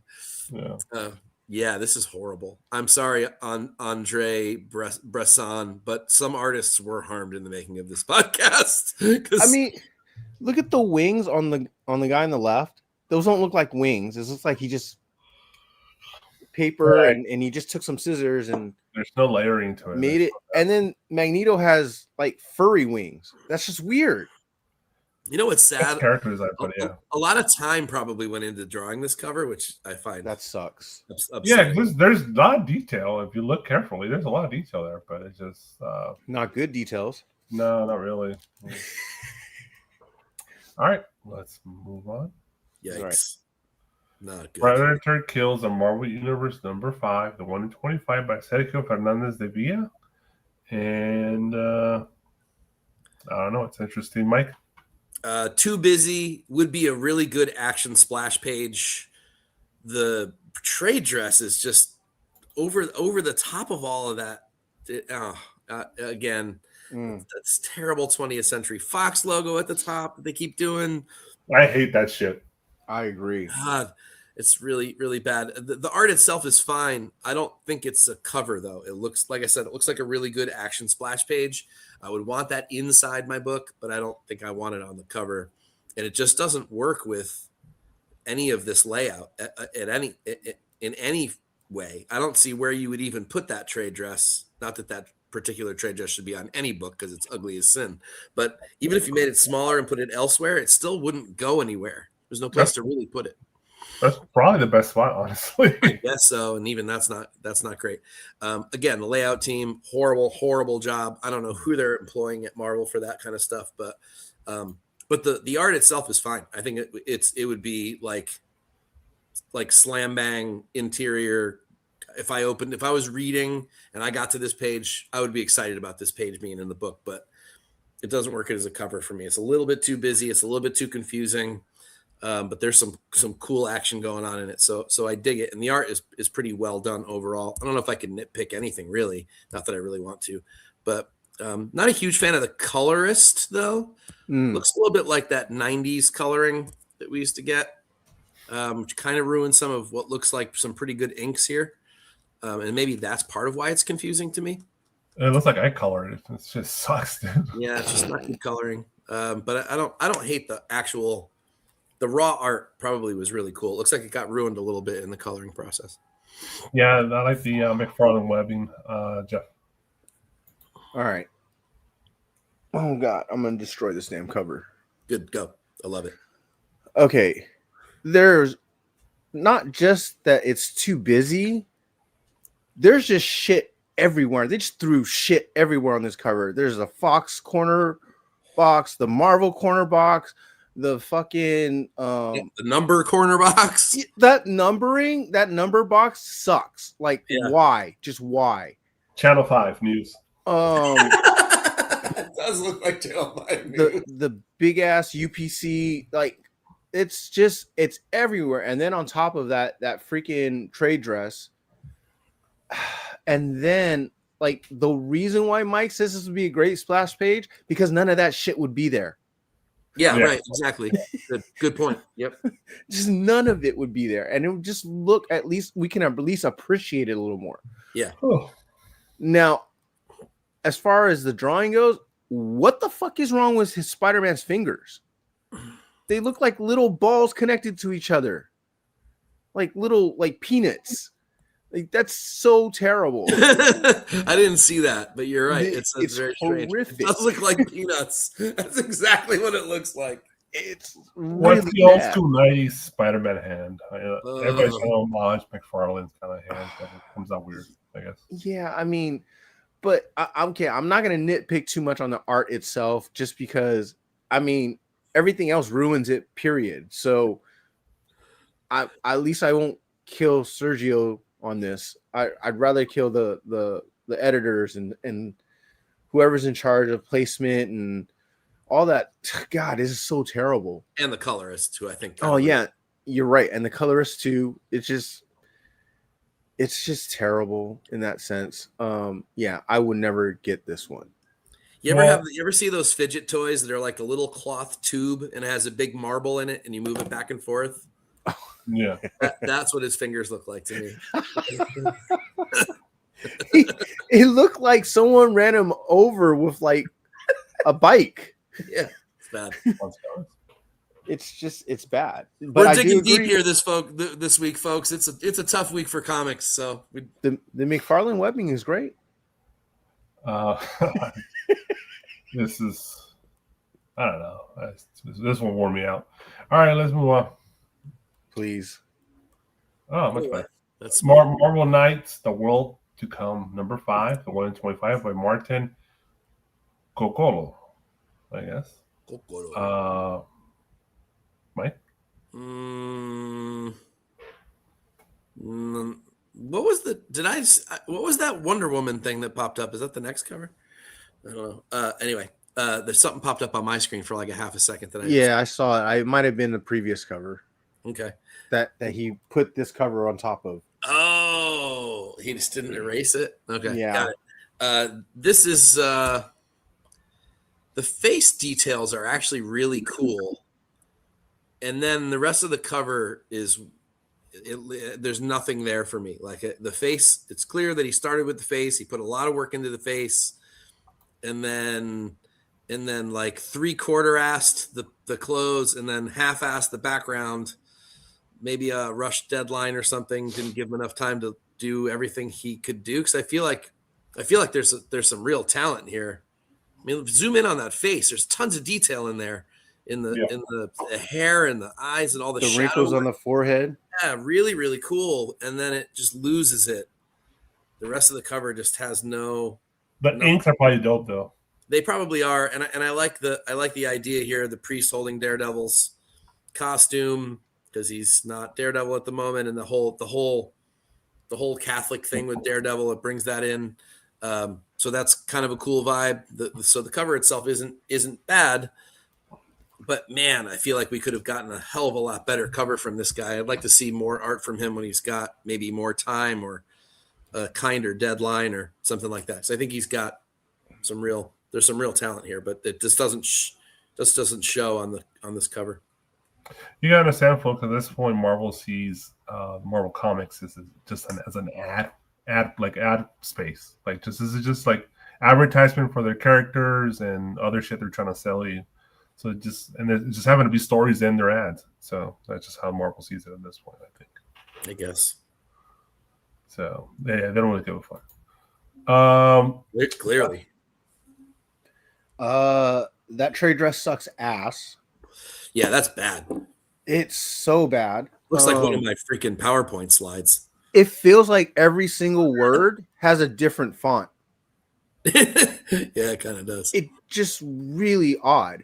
Yeah. This is horrible. I'm sorry, Andre Bresson, but some artists were harmed in the making of this podcast. I mean, look at the wings on the guy on the left. Those don't look like wings. It looks like he just paper right. and he just took some scissors and there's no layering to it. Made it, and then Magneto has like furry wings. That's just weird. You know what's sad? Characters, but yeah, a lot of time probably went into drawing this cover, which I find that sucks. Yeah, there's a lot of detail if you look carefully. There's a lot of detail there, but it's just not good details. No, not really. All right, let's move on. Yikes. Right. Not good. Predator Kills a Marvel Universe #5, the 1 in 25 by Sergio Fernandez de Villa. And I don't know, it's interesting, Mike. Too Busy would be a really good action splash page. The trade dress is just over the top of all of that. Again, that's terrible 20th Century Fox logo at the top that they keep doing. I hate that shit. I agree. God, it's really, really bad. The art itself is fine. I don't think it's a cover, though. It looks, like I said, it looks like a really good action splash page. I would want that inside my book, but I don't think I want it on the cover. And it just doesn't work with any of this layout in any way. I don't see where you would even put that trade dress. Not that particular trade dress should be on any book because it's ugly as sin. But even if you made it smaller and put it elsewhere, it still wouldn't go anywhere. There's no place to really put it. That's probably the best spot, honestly. I guess so, and even that's not great. Again, the layout team, horrible job. I don't know who they're employing at Marvel for that kind of stuff, but the art itself is fine. I think it would be like slam bang interior. If I was reading and I got to this page, I would be excited about this page being in the book, but it doesn't work as a cover for me. It's a little bit too busy. It's a little bit too confusing. But there's some cool action going on in it. So I dig it. And the art is pretty well done overall. I don't know if I can nitpick anything really, not that I really want to, but not a huge fan of the colorist though. Looks a little bit like that 90s coloring that we used to get, which kind of ruins some of what looks like some pretty good inks here. And maybe that's part of why it's confusing to me. It looks like I colored it. It just sucks, dude. Yeah, it's just not good coloring. But I don't hate the raw art probably was really cool. It looks like it got ruined a little bit in the coloring process. Yeah, I like the McFarlane webbing, Jeff. All right. Oh, God. I'm going to destroy this damn cover. Good. Go. I love it. Okay. There's not just that it's too busy. There's just shit everywhere. They just threw shit everywhere on this cover. There's a Fox corner box, the Marvel corner box, the fucking the number corner box. That number box sucks. Like, why? Just why? Channel 5 news. It does look like Channel 5 news. The big ass UPC, like it's everywhere. And then on top of that freaking trade dress. And then like the reason why Mike says this would be a great splash page, because none of that shit would be there. Yeah, right. Exactly. Good point. Yep. Just none of it would be there. And it would just look, at least we can at least appreciate it a little more. Yeah. Oh. Now, as far as the drawing goes, what the fuck is wrong with his Spider-Man's fingers? They look like little balls connected to each other. Like little, like peanuts. Like that's so terrible. I didn't see that, but you're right. It's very horrific. Strange. It does look like peanuts. That's exactly what it looks like. It's what's really the old school 90s Spider-Man hand? Everybody's trying to homage McFarlane's kind of hand, but it comes out weird, I guess. Yeah, I mean, but I'm okay. I'm not gonna nitpick too much on the art itself, just because I mean, everything else ruins it. Period. So, at least I won't kill Sergio on this. I'd rather kill the editors and whoever's in charge of placement and all that. God, this is so terrible. And the colorist too, I think. Oh yeah, you're right. And the colorist too. It's just terrible in that sense. Yeah, I would never get this one. You ever see those fidget toys that are like a little cloth tube and it has a big marble in it and you move it back and forth? Yeah. That's what his fingers look like to me. It looked like someone ran him over with like a bike. Yeah, it's bad. It's bad. But We're I digging do deep agree. here this week, folks. It's a tough week for comics. So The McFarlane webbing is great. This is, I don't know. This one wore me out. All right, let's move on. Please. Oh, much better. that's Marvel Knights: The World to Come, number 5, the 1 in 25 by Martin Coccolo, I guess. Mike? What was what was that Wonder Woman thing that popped up? Is that the next cover? I don't know. Anyway, there's something popped up on my screen for like a half a second that I saw it. It might have been the previous cover Okay. that he put this cover on top of. Oh, he just didn't erase it. Okay. Yeah. Got it. This is the face details are actually really cool. And then the rest of the cover is there's nothing there for me. Like the face, it's clear that he started with the face. He put a lot of work into the face, and then like 3/4-assed the clothes, and then half-assed the background. Maybe a rush deadline or something didn't give him enough time to do everything he could do. Because I feel like there's some real talent here. I mean, zoom in on that face. There's tons of detail in there. In the hair and the eyes and all the wrinkles on the forehead. Yeah, really, really cool. And then it just loses it. The rest of the cover just has no. The inks are probably dope though. They probably are, and I like the idea here. The priest holding Daredevil's costume because he's not Daredevil at the moment, and the whole Catholic thing with Daredevil, it brings that in. So that's kind of a cool vibe. So the cover itself isn't bad. But man, I feel like we could have gotten a hell of a lot better cover from this guy. I'd like to see more art from him when he's got maybe more time or a kinder deadline or something like that. So I think he's got there's some real talent here, but it just doesn't show on this cover. You gotta understand, folks. At this point, Marvel sees Marvel Comics as an ad space. Like this is just like advertisement for their characters and other shit they're trying to sell you. So it just having to be stories in their ads. So that's just how Marvel sees it at this point, I think. I guess. So they don't really give a fuck. Clearly. That trade dress sucks ass. Yeah, that's bad. It's so bad. Looks like one of my freaking PowerPoint slides. It feels like every single word has a different font. Yeah, it kind of does. It just really odd.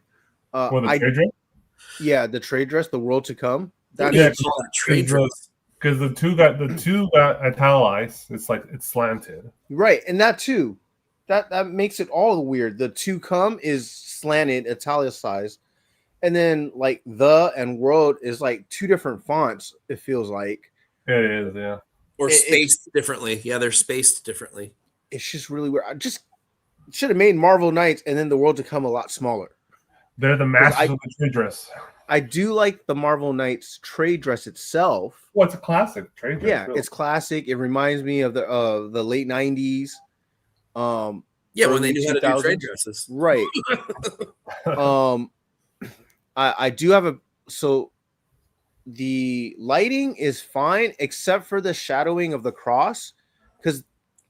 The trade dress, the world to come. Trade dress. Because the two got italicized. It's like it's slanted. Right, and that too. That makes it all weird. The to come is slanted, italicized, and then like the and world is like two different fonts. It feels like It is, yeah. Or spaced differently. Yeah, they're spaced differently. It's just really weird. I just should have made Marvel Knights and then the world to come a lot smaller. They're the masters of the trade dress. I do like the Marvel Knights trade dress itself. Well, it's a classic trade dress. Yeah, really. It's classic. It reminds me of the late 90s. When they knew how to do trade dresses. Right. I do have so the lighting is fine except for the shadowing of the cross, because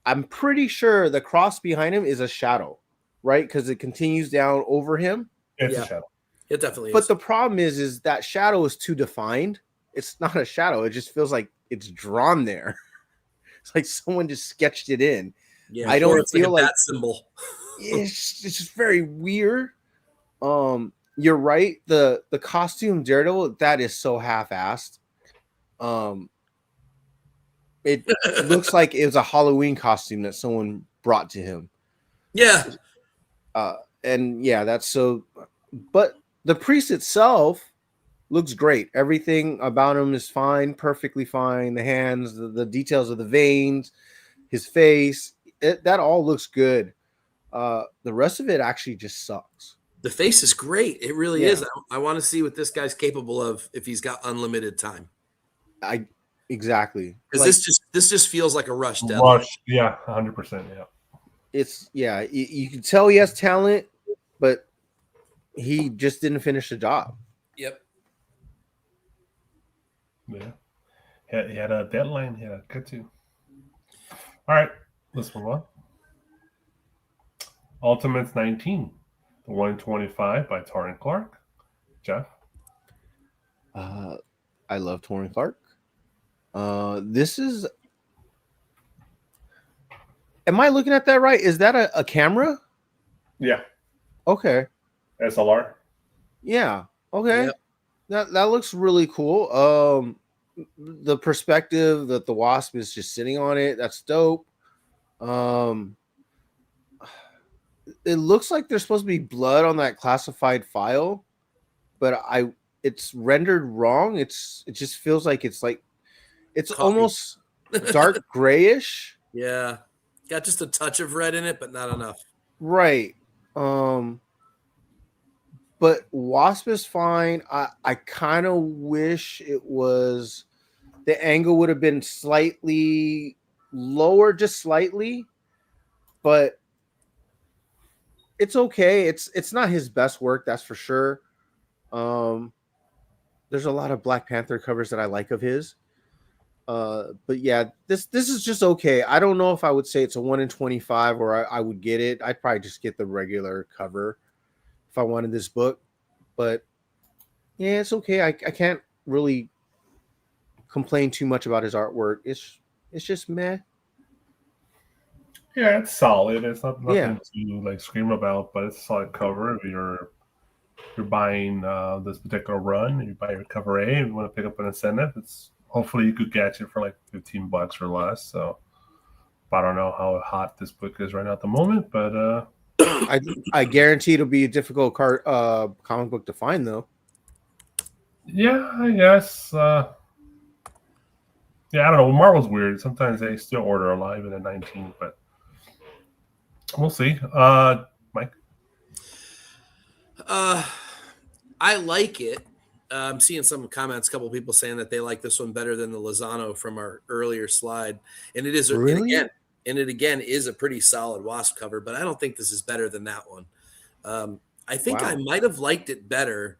I'm pretty sure the cross behind him is a shadow, right? Because it continues down over him. It's a shadow. It definitely is. But the problem is that shadow is too defined. It's not a shadow. It just feels like it's drawn there. It's like someone just sketched it in. Yeah, I don't feel like that symbol. It's just very weird. you're right. The costume Daredevil, that is so half-assed. It looks like it was a Halloween costume that someone brought to him. Yeah. And yeah, that's so. But the priest itself looks great. Everything about him is fine, perfectly fine. The hands, the details of the veins, his face, that all looks good. The rest of it actually just sucks. The face is great. It really Yeah. is. I want to see what this guy's capable of if he's got unlimited time. Exactly. Because this just feels like a rush deadline. Rush, yeah, 100%. Yeah, You can tell he has talent, but he just didn't finish the job. Yep. yeah. He had a deadline. He had a cut to. All right, let's move on. Ultimates 19, the 125 by Torrin Clark. Jeff. I love Torrin Clark. This is. Am I looking at that right? Is that a camera? Yeah, Okay. SLR. Yeah. Okay. Yep. That looks really cool. The perspective that the Wasp is just sitting on it, that's dope. It looks like there's supposed to be blood on that classified file, but it's rendered wrong. It just feels like it's Coffee. almost dark grayish. Yeah. Got just a touch of red in it, but not enough. Right. But Wasp is fine. I kind of wish it was the angle would have been slightly lower, just slightly, but it's okay. It's not his best work, that's for sure. There's a lot of Black Panther covers that I like of his. But yeah, this is just okay. I don't know if I would say it's a 1 in 25 or I would get it. I'd probably just get the regular cover if I wanted this book. But yeah, it's okay. I can't really complain too much about his artwork. It's just meh. Yeah, it's solid. It's nothing Yeah. to like scream about, but it's a solid cover. If you're buying this particular run, you buy your cover A, and you want to pick up an incentive, it's hopefully you could catch it for like $15 or less. So I don't know how hot this book is right now at the moment, but I guarantee it'll be a difficult comic book to find though. yeah, I guess. Yeah, I don't know. Marvel's weird. Sometimes they still order a lot even at 19, but we'll see. Mike. I like it. I'm seeing some comments, a couple of people saying that they like this one better than the Lozano from our earlier slide. And it is Really? and it again is a pretty solid Wasp cover, but I don't think this is better than that one. I think Wow. I might have liked it better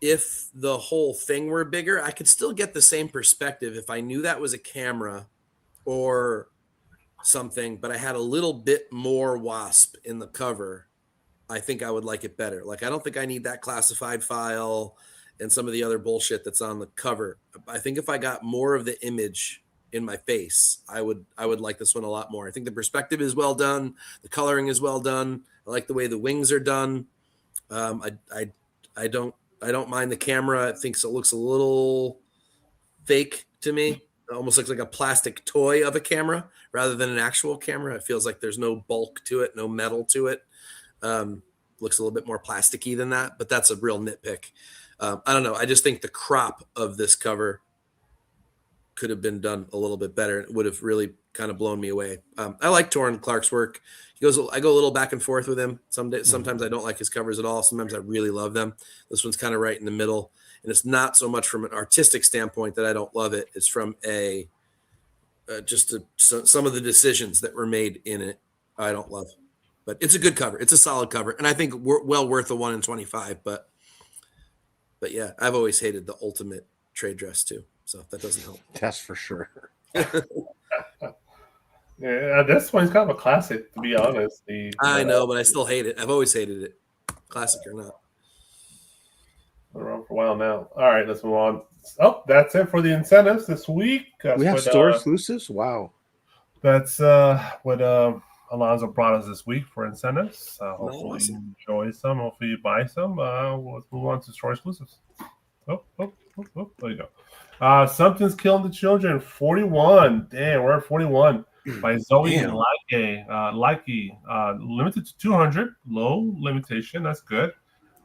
if the whole thing were bigger. I could still get the same perspective if I knew that was a camera or something, but I had a little bit more Wasp in the cover. I think I would like it better. Like, I don't think I need that classified file and some of the other bullshit that's on the cover. I think if I got more of the image in my face, I would like this one a lot more. I think the perspective is well done. The coloring is well done. I like the way the wings are done. I don't mind the camera. I think it looks a little fake to me. It almost looks like a plastic toy of a camera rather than an actual camera. It feels like there's no bulk to it, no metal to it. Looks a little bit more plasticky than that, but that's a real nitpick. I don't know. I just think the crop of this cover could have been done a little bit better. It would have really kind of blown me away. I like Torrin Clark's work. I go a little back and forth with him. Sometimes I don't like his covers at all. Sometimes I really love them. This one's kind of right in the middle. And it's not so much from an artistic standpoint that I don't love it. It's from some of the decisions that were made in it I don't love. But it's a good cover. It's a solid cover. And I think well worth a 1 in 25. But yeah, I've always hated the Ultimate trade dress too. So that doesn't help. That's for sure. Yeah, this one's kind of a classic, to be honest. I know, but I still hate it. I've always hated it, classic or not. Been around for a while now. All right, let's move on. Oh, that's it for the incentives this week. We have store exclusives. Wow. That's what Alonzo brought us this week for incentives. Hopefully Awesome. you enjoy some. Hopefully you buy some. Let's move on to store exclusives. There you go. Something's Killing the Children. 41. Damn, we're at 41 by Zoe Damn. Likey. Limited to 200. Low limitation. That's good.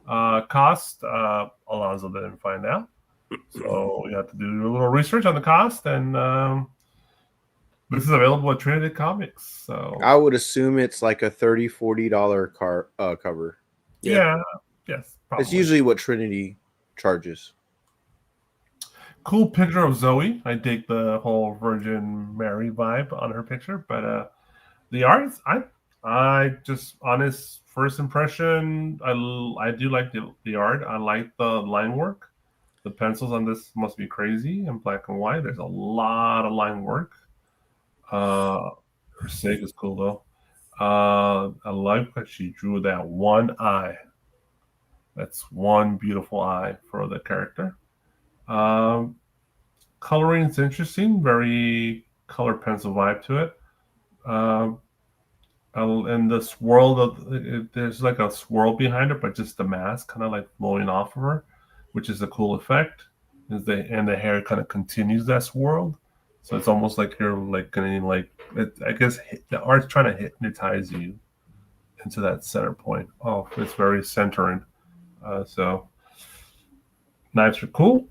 Cost. Alonzo didn't find out. So you have to do a little research on the cost, and this is available at Trinity Comics. So I would assume it's like a $30-$40 cover. yeah, yes, probably. It's usually what Trinity charges. Cool picture of Zoe. I dig the whole Virgin Mary vibe on her picture, but the art, I just honest first impression, I do like the art. I like the line work. The pencils on this must be crazy in black and white. There's a lot of line work. Her sig is cool though. I like that she drew that one eye. That's one beautiful eye for the character. Coloring is interesting, very color pencil vibe to it. And the swirl there's like a swirl behind her, but just the mask kind of like blowing off of her, which is a cool effect. And the hair kind of continues that swirl, so it's almost like you're like getting like I guess the art's trying to hypnotize you into that center point. Oh, it's very centering. So knives are cool.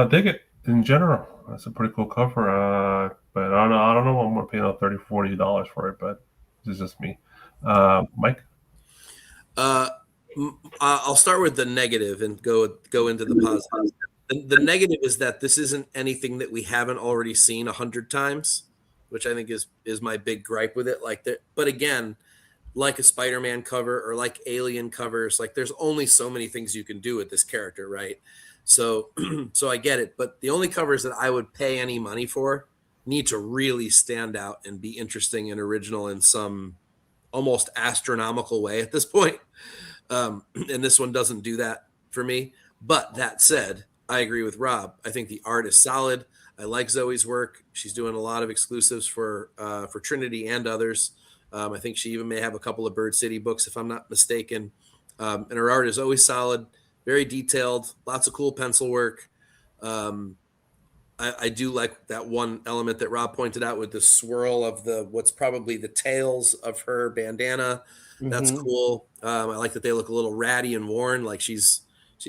Dig it in general. That's a pretty cool cover. But I don't know. I'm gonna pay out $30-$40 for it, but this is just me. Mike. I'll start with the negative and go into the positive. The negative is that this isn't anything that we haven't already seen 100 times, which I think is my big gripe with it. But again, like a Spider-Man cover or like Alien covers, like there's only so many things you can do with this character, right? So I get it, but the only covers that I would pay any money for need to really stand out and be interesting and original in some almost astronomical way at this point. And this one doesn't do that for me. But that said, I agree with Rob. I think the art is solid. I like Zoe's work. She's doing a lot of exclusives for Trinity and others. I think she even may have a couple of Bird City books, if I'm not mistaken. And her art is always solid, very detailed, lots of cool pencil work. I do like that one element that Rob pointed out with the swirl of what's probably the tails of her bandana. That's cool. I like that they look a little ratty and worn, like she's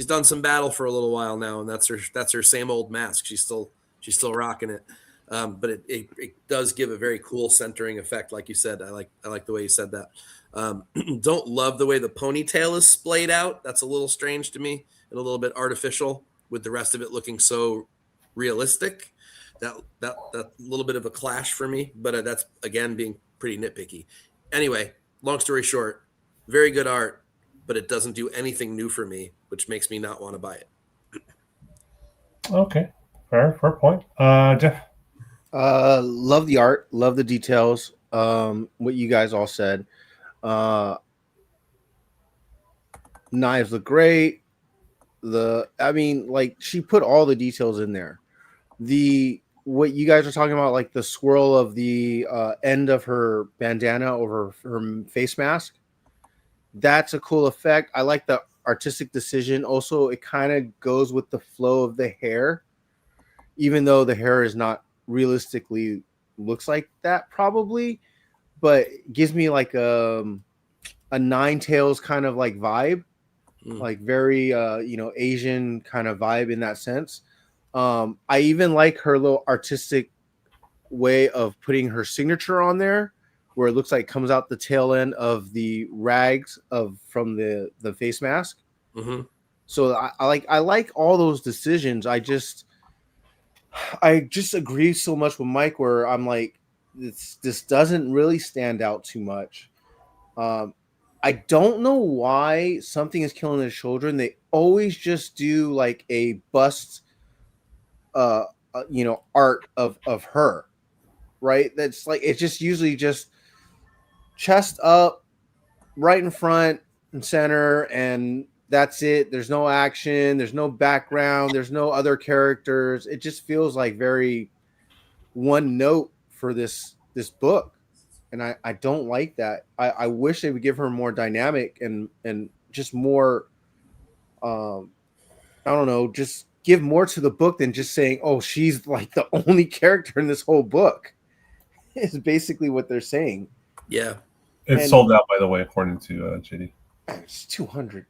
done some battle for a little while now, and that's her same old mask. She's still rocking it. But it does give a very cool centering effect, like you said. I like the way you said that. Don't love the way the ponytail is splayed out. That's a little strange to me and a little bit artificial, with the rest of it looking so realistic. That little bit of a clash for me, but that's again being pretty nitpicky. Anyway, long story short, very good art, but it doesn't do anything new for me, which makes me not want to buy it. Okay, fair point. Jeff. Love the art, love the details. What you guys all said. Knives look great. She put all the details in there. What you guys are talking about, like the swirl of the end of her bandana over her face mask, that's a cool effect. I like the artistic decision. Also, it kind of goes with the flow of the hair, even though the hair is not realistically looks like that probably, but gives me like a Nine Tails kind of like vibe, like very Asian kind of vibe in that sense. I even like her little artistic way of putting her signature on there, where it looks like it comes out the tail end of the rags from the face mask. Mm-hmm. So I like all those decisions. I just agree so much with Mike, where I'm like, this doesn't really stand out too much. I don't know why Something is Killing the Children. They always just do like a bust, art of her, right? That's like, it's just usually just chest up, right in front and center, and that's it. There's no action. There's no background. There's no other characters. It just feels like very one note for this book. and I don't like that. I wish they would give her more dynamic and just more. I don't know, just give more to the book than just saying, "Oh, she's like the only character in this whole book." Is basically what they're saying. Yeah. It's And- sold out, by the way, according to JD. It's 200.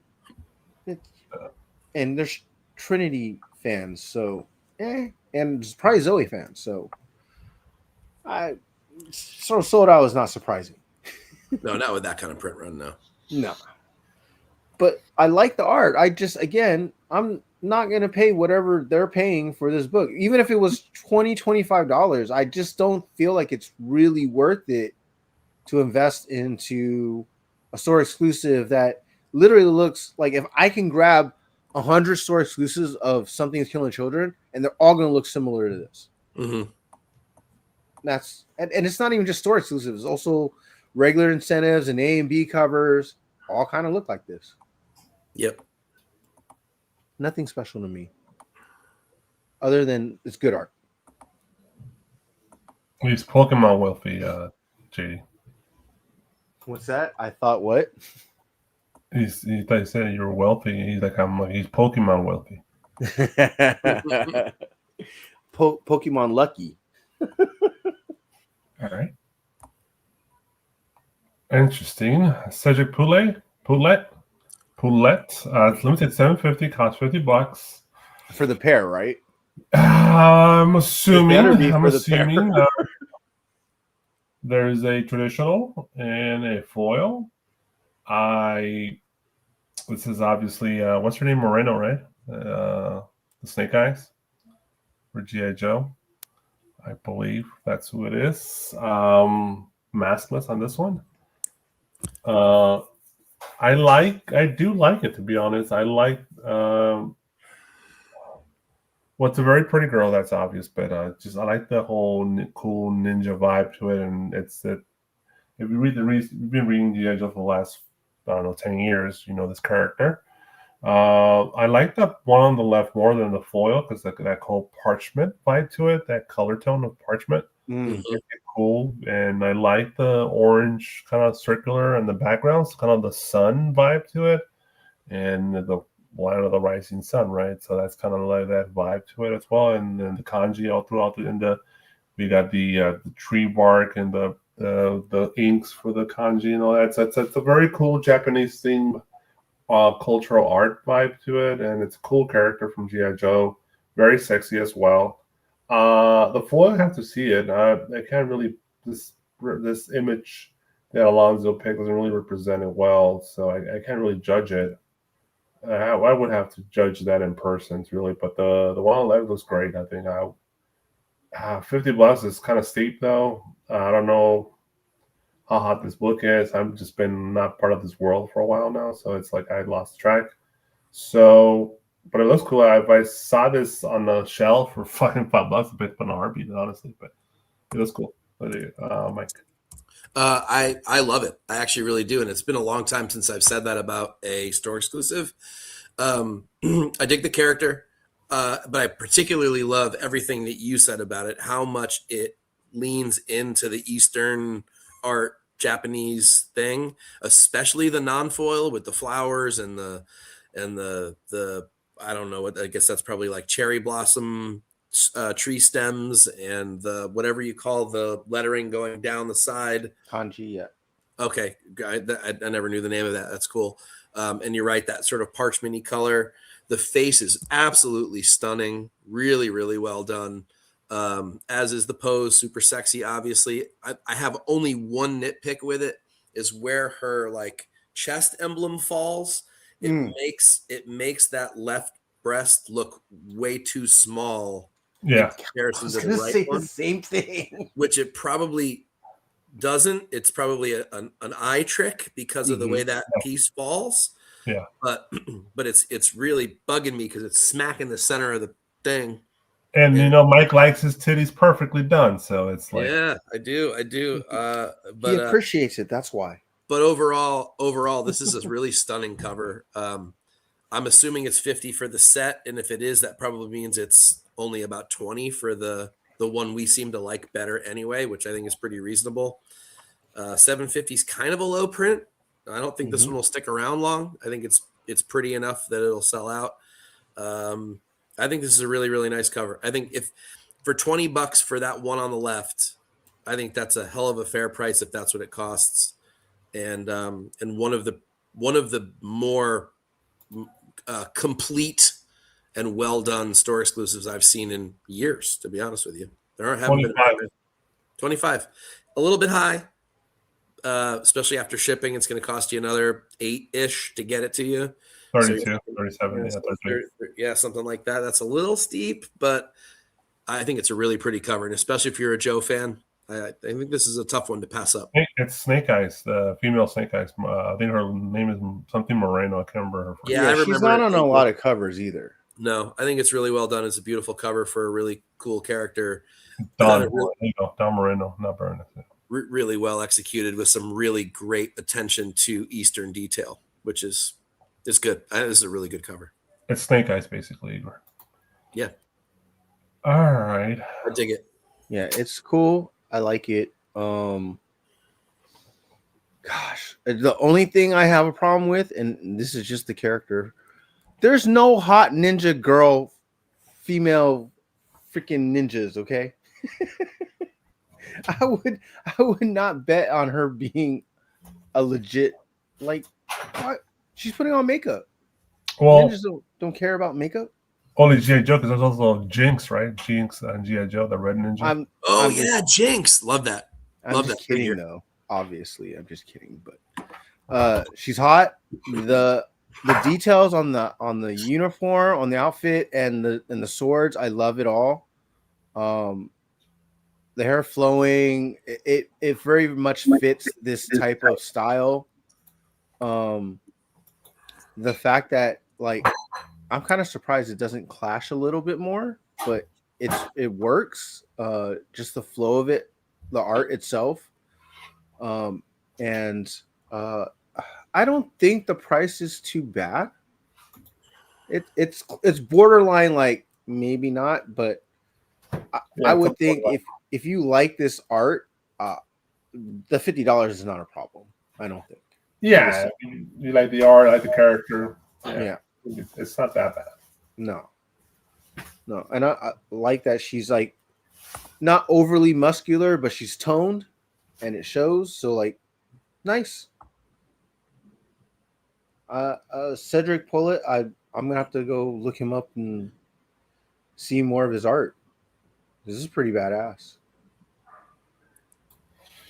And there's Trinity fans, so and there's probably Zoe fans, so I sort of sold out is not surprising. No, not with that kind of print run. No. No. But I like the art. I just, again, I'm not going to pay whatever they're paying for this book. Even if it was $25, I just don't feel like it's really worth it to invest into a store exclusive that literally looks like if I can grab 100 store exclusives of Something's Killing Children and they're all going to look similar to this. Mm-hmm. That's and it's not even just store exclusives. It's also regular incentives and A and B covers all kind of look like this. Yep. Nothing special to me, other than it's good art. He's Pokemon wealthy, JD. What's that? I thought what? He thought he said you were wealthy. He's like, he's Pokemon wealthy. Pokemon Lucky. All right. Interesting. Cedric Poulet. It's limited 750, costs $50. For the pair, right? I'm assuming. It better be for the pair. There's a traditional and a foil. This is obviously what's her name? Moreno, right? The Snake Eyes for G.I. Joe. I believe that's who it is. Maskless on this one. I do like it, to be honest. I like it's a very pretty girl, that's obvious, but I like the whole cool ninja vibe to it, and if you you've been reading G.I. Joe for the last, I don't know, 10 years, you know this character. I like the one on the left more than the foil because that whole parchment vibe to it, that color tone of parchment. Mm. It's cool, and I like the orange kind of circular in the background. It's kind of the sun vibe to it, and the line of the rising sun, right? So that's kind of like that vibe to it as well. And then the kanji all throughout we got the tree bark and the inks for the kanji and all that. So it's a very cool Japanese theme, cultural art vibe to it, and it's a cool character from G.I. Joe. Very sexy as well. The foil, I have to see it. I can't really this image that Alonzo picked doesn't really represent it well, so I can't really judge it. I would have to judge that in person, really. But the one on the left looks great. I think $50 is kind of steep, though. I don't know how hot this book is. I've just been not part of this world for a while now, so it's like I lost track. So, but it looks cool. If I saw this on the shelf for $5, a bit of an heartbeat, honestly. But it looks cool. Mike. I love it. I actually really do, and it's been a long time since I've said that about a store exclusive. I dig the character, but I particularly love everything that you said about it. How much it leans into the Eastern art, Japanese thing, especially the non-foil with the flowers and the I don't know what, I guess that's probably like cherry blossom tree stems and the whatever you call the lettering going down the side. Kanji, yeah. Okay, I never knew the name of that. That's cool. And you're right, that sort of parchment-y color. The face is absolutely stunning. Really, really well done. As is the pose, super sexy, obviously. I have only one nitpick with it, is where her like chest emblem falls. It makes that left breast look way too small. Yeah. In comparison to the gonna right say one, the same thing. which it probably doesn't. It's probably an eye trick because of the way that piece falls. Yeah. But it's really bugging me because it's smack in the center of the thing. And you know, Mike likes his titties perfectly done, so it's like, Yeah, I do. But He appreciates it. That's why. But overall, this is a really stunning cover. I'm assuming it's 50 for the set, and if it is, that probably means it's only about 20 for the one we seem to like better anyway, which I think is pretty reasonable. $750 is kind of a low print. I don't think this Mhm. one will stick around long. I think it's pretty enough that it'll sell out. I think this is a really, really nice cover. I think if for $20 for that one on the left, I think that's a hell of a fair price if that's what it costs. And one of the more complete and well done store exclusives I've seen in years, to be honest with you. There haven't been 25, a little bit high, especially after shipping. It's going to cost you another $8-ish to get it to you. 32, 37, Yeah, yeah, 33. yeah, something like that. That's a little steep, but I think it's a really pretty cover, and especially if you're a Joe fan, I think this is a tough one to pass up. It's Snake Eyes, the female Snake Eyes. I think her name is something Moreno. I can't remember her. Yeah, I she's remember not it. on a lot of covers either. No, I think it's really well done. It's a beautiful cover for a really cool character. Don Moreno, not Burns. Really well executed with some really great attention to Eastern detail, which is good. This is a really good cover. It's Snake Eyes, basically, Igor. Yeah. All right. I dig it. Yeah, it's cool. I like it. Gosh, the only thing I have a problem with, and this is just the character, there's no hot ninja girl, female freaking ninjas, okay? I would not bet on her being a legit, like, what? She's putting on makeup. Well, Ninjas don't care about makeup. only G.I. Joe, because there's also Jinx, right? Jinx and G.I. Joe, the red ninja. I'm Jinx. Love that. Love just that kidding, figure. though. Obviously, I'm just kidding, but she's hot. The details on the uniform, on the outfit, and the swords, I love it all. The hair flowing, it very much fits this type of style. The fact that, like, I'm kind of surprised it doesn't clash a little bit more, but it works. Just the flow of it, the art itself. And I don't think the price is too bad. It's borderline, like, maybe not, but I would think if you like this art, the $50 is not a problem. I don't think. Yeah, you like the art, like the character. Yeah. It's not that bad. No, and I like that she's, like, not overly muscular, but she's toned, and it shows. So, like, nice. Cedric Poulet, I'm gonna have to go look him up and see more of his art. This is pretty badass.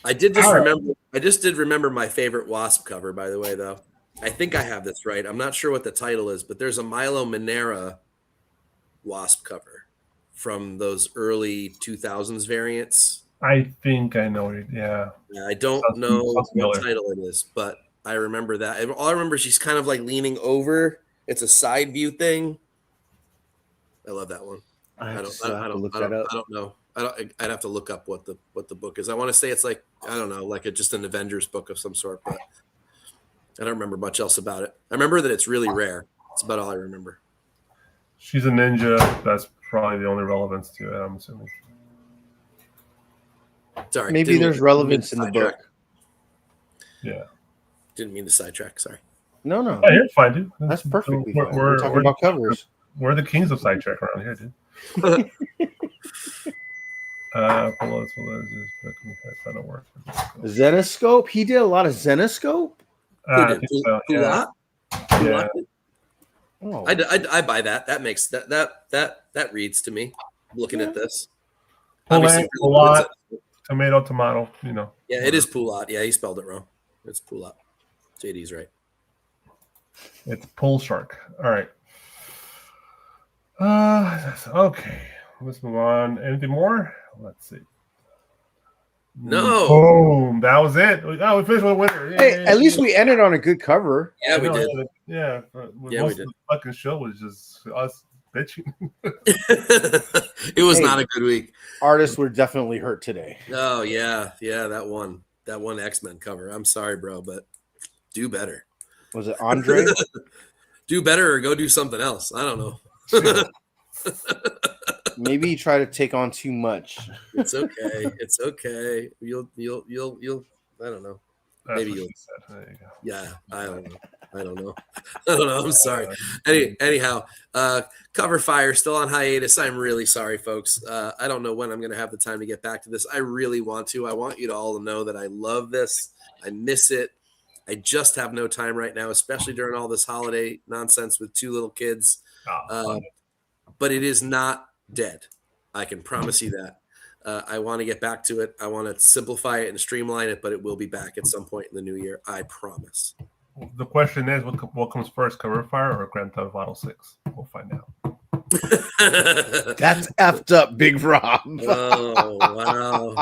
I just did remember my favorite Wasp cover, by the way, though. I think I have this right. I'm not sure what the title is, but there's a Milo Manera Wasp cover from those early 2000s variants. I think I know it. Yeah. I don't know what title it is, but I remember that. And all I remember is she's kind of like leaning over. It's a side view thing. I love that one. I don't know. I'd have to look up what the book is. I want to say it's like, I don't know, like just an Avengers book of some sort, but I don't remember much else about it. I remember that it's really rare. That's about all I remember. She's a ninja. That's probably the only relevance to it, I'm assuming. Sorry. Maybe there's relevance in the book. Yeah. Didn't mean to sidetrack. Sorry. No. Yeah, you're fine, dude. That's perfectly fine. We're talking about covers. We're the kings of sidetrack around here, dude. Zenoscope. He did a lot of Zenoscope. Yeah. Oh. I buy that. That makes that reads to me. Looking at this, Poulat, tomato. You know. Yeah, it is Poulat. Yeah, he spelled it wrong. It's Poulat. JD's right. It's Pull Shark. All right. Okay. Let's move on. Anything more? Let's see. No. Boom. That was it. We finished with a winner. Hey, at least we ended on a good cover. Yeah, we did. Yeah. We did. The fucking show was just us bitching. It was not a good week. Artists were definitely hurt today. Oh yeah, that one X-Men cover. I'm sorry, bro, but do better. Was it Andre? Do better or go do something else. I don't know. Maybe you try to take on too much. It's okay. It's okay. You'll I don't know. That's Maybe what you'll. she said. There you go. Yeah, I don't know. I don't know. I'm sorry. Anyhow, Cover Fire still on hiatus. I'm really sorry, folks. I don't know when I'm going to have the time to get back to this. I really want to. I want you to all know that I love this. I miss it. I just have no time right now, especially during all this holiday nonsense with 2 little kids. But it is not dead. I can promise you that. I want to get back to it. I want to simplify it and streamline it, but it will be back at some point in the new year. I promise. The question is, what comes first, Cover Fire or Grand Theft Auto 6? We'll find out. That's effed up, Big Rob. Oh,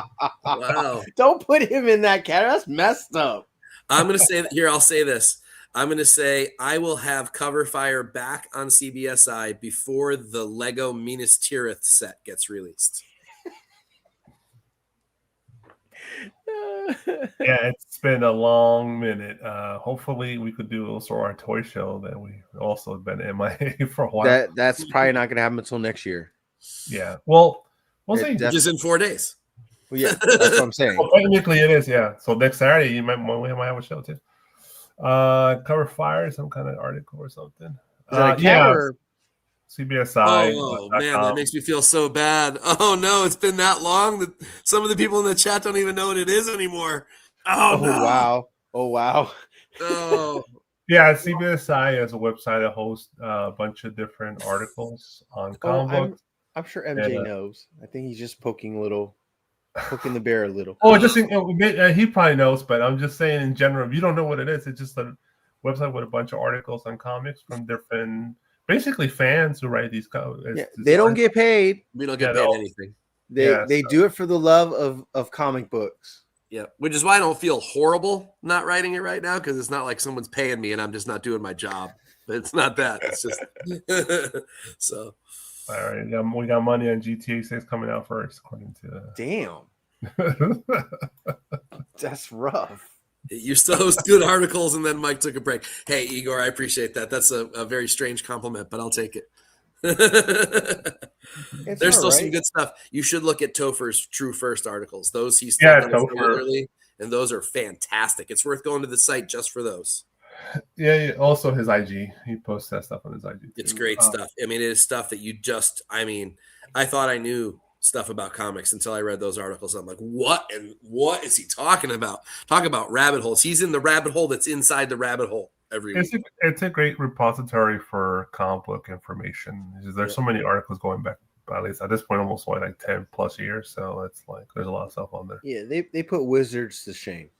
wow. Don't put him in that category. That's messed up. I'm going to say that here. I'll say this. I'm going to say I will have Cover Fire back on CBSI before the Lego Minas Tirith set gets released. Yeah, it's been a long minute. Hopefully we could do also our toy show that we also have been MIA for a while. That's probably not going to happen until next year. Yeah. Well, we'll see. Which is in 4 days. Well, yeah, that's what I'm saying. Well, technically it is, yeah. So next Saturday we might have a show too. Cover Fire, some kind of article or something. CBSI. Oh man, that makes me feel so bad. Oh no, it's been that long that some of the people in the chat don't even know what it is anymore. Oh no. Wow. Oh wow. Oh. Yeah, CBSI is a website that hosts a bunch of different articles on comic books. I'm sure MJ knows. I think he's just poking the bear a little. Oh, he probably knows, but I'm just saying in general, if you don't know what it is, it's just a website with a bunch of articles on comics from different, basically fans who write these comics. Yeah, they don't get paid. We don't get paid anything. They do it for the love of comic books. Yeah, which is why I don't feel horrible not writing it right now, because it's not like someone's paying me and I'm just not doing my job. But it's not that. It's just so. All right, we got money on GTA 6 coming out first, according to. Damn, that's rough. You used to host good articles, and then Mike took a break. Hey, Igor, I appreciate that. That's a very strange compliment, but I'll take it. There's still some good stuff. You should look at Topher's True First articles. Those he's regularly, and those are fantastic. It's worth going to the site just for those. Yeah, also his IG. He posts that stuff on his IG. It's great stuff. I mean, it is stuff that I thought I knew stuff about comics until I read those articles. I'm like, what is he talking about? Talk about rabbit holes. He's in the rabbit hole that's inside the rabbit hole every week. It's a great repository for comic book information. There's so many articles going back, at least at this point, almost like 10 plus years. So it's like there's a lot of stuff on there. Yeah, they put Wizards to shame.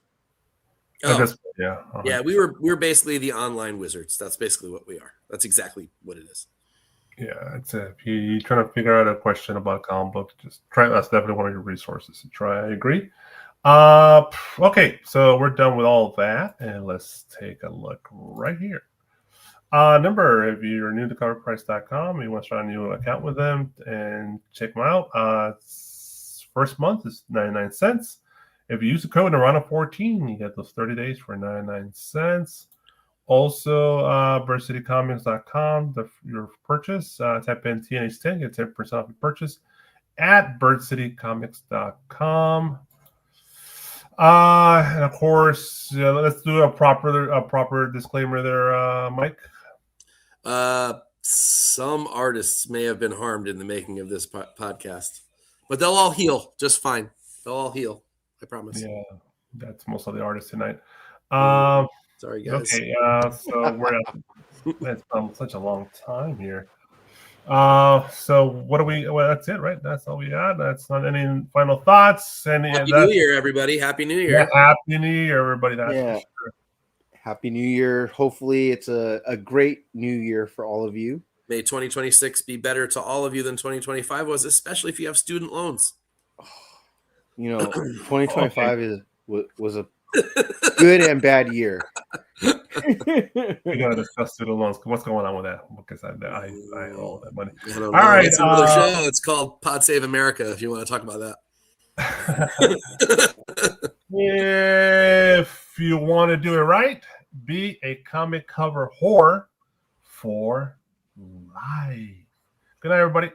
Yeah, we were basically the online wizards. That's basically what we are. That's exactly what it is. Yeah, it's if you're trying to figure out a question about comic book, just try. That's definitely one of your resources to try. I agree. Okay, so we're done with all of that, and let's take a look right here. Number, if you're new to coverprice.com, you want to start a new account with them and check them out. First month is 99 cents. If you use the code Narana14, you get those 30 days for 99 cents. Also, birdcitycomics.com, your purchase, type in TNH10, get 10% off your purchase at birdcitycomics.com. And of course, let's do a proper disclaimer there, Mike. Some artists may have been harmed in the making of this podcast, but they'll all heal just fine. They'll all heal. I promise. Yeah, that's most of the artists tonight. Sorry, guys. Okay, so it's been such a long time here. So what do we? Well, that's it, right? That's all we got. That's not any final thoughts. Happy New Year, everybody! Happy New Year! Yeah, Happy New Year, everybody! That's for sure. Happy New Year! Hopefully, it's a great New Year for all of you. May 2026 be better to all of you than 2025 was, especially if you have student loans. 2025 was a good and bad year. We gotta discuss student loans. What's going on with that? Because I owe that money. All right, it's another show. It's called Pod Save America. If you want to talk about that. If you want to do it right, be a comic cover whore for life. Good night, everybody.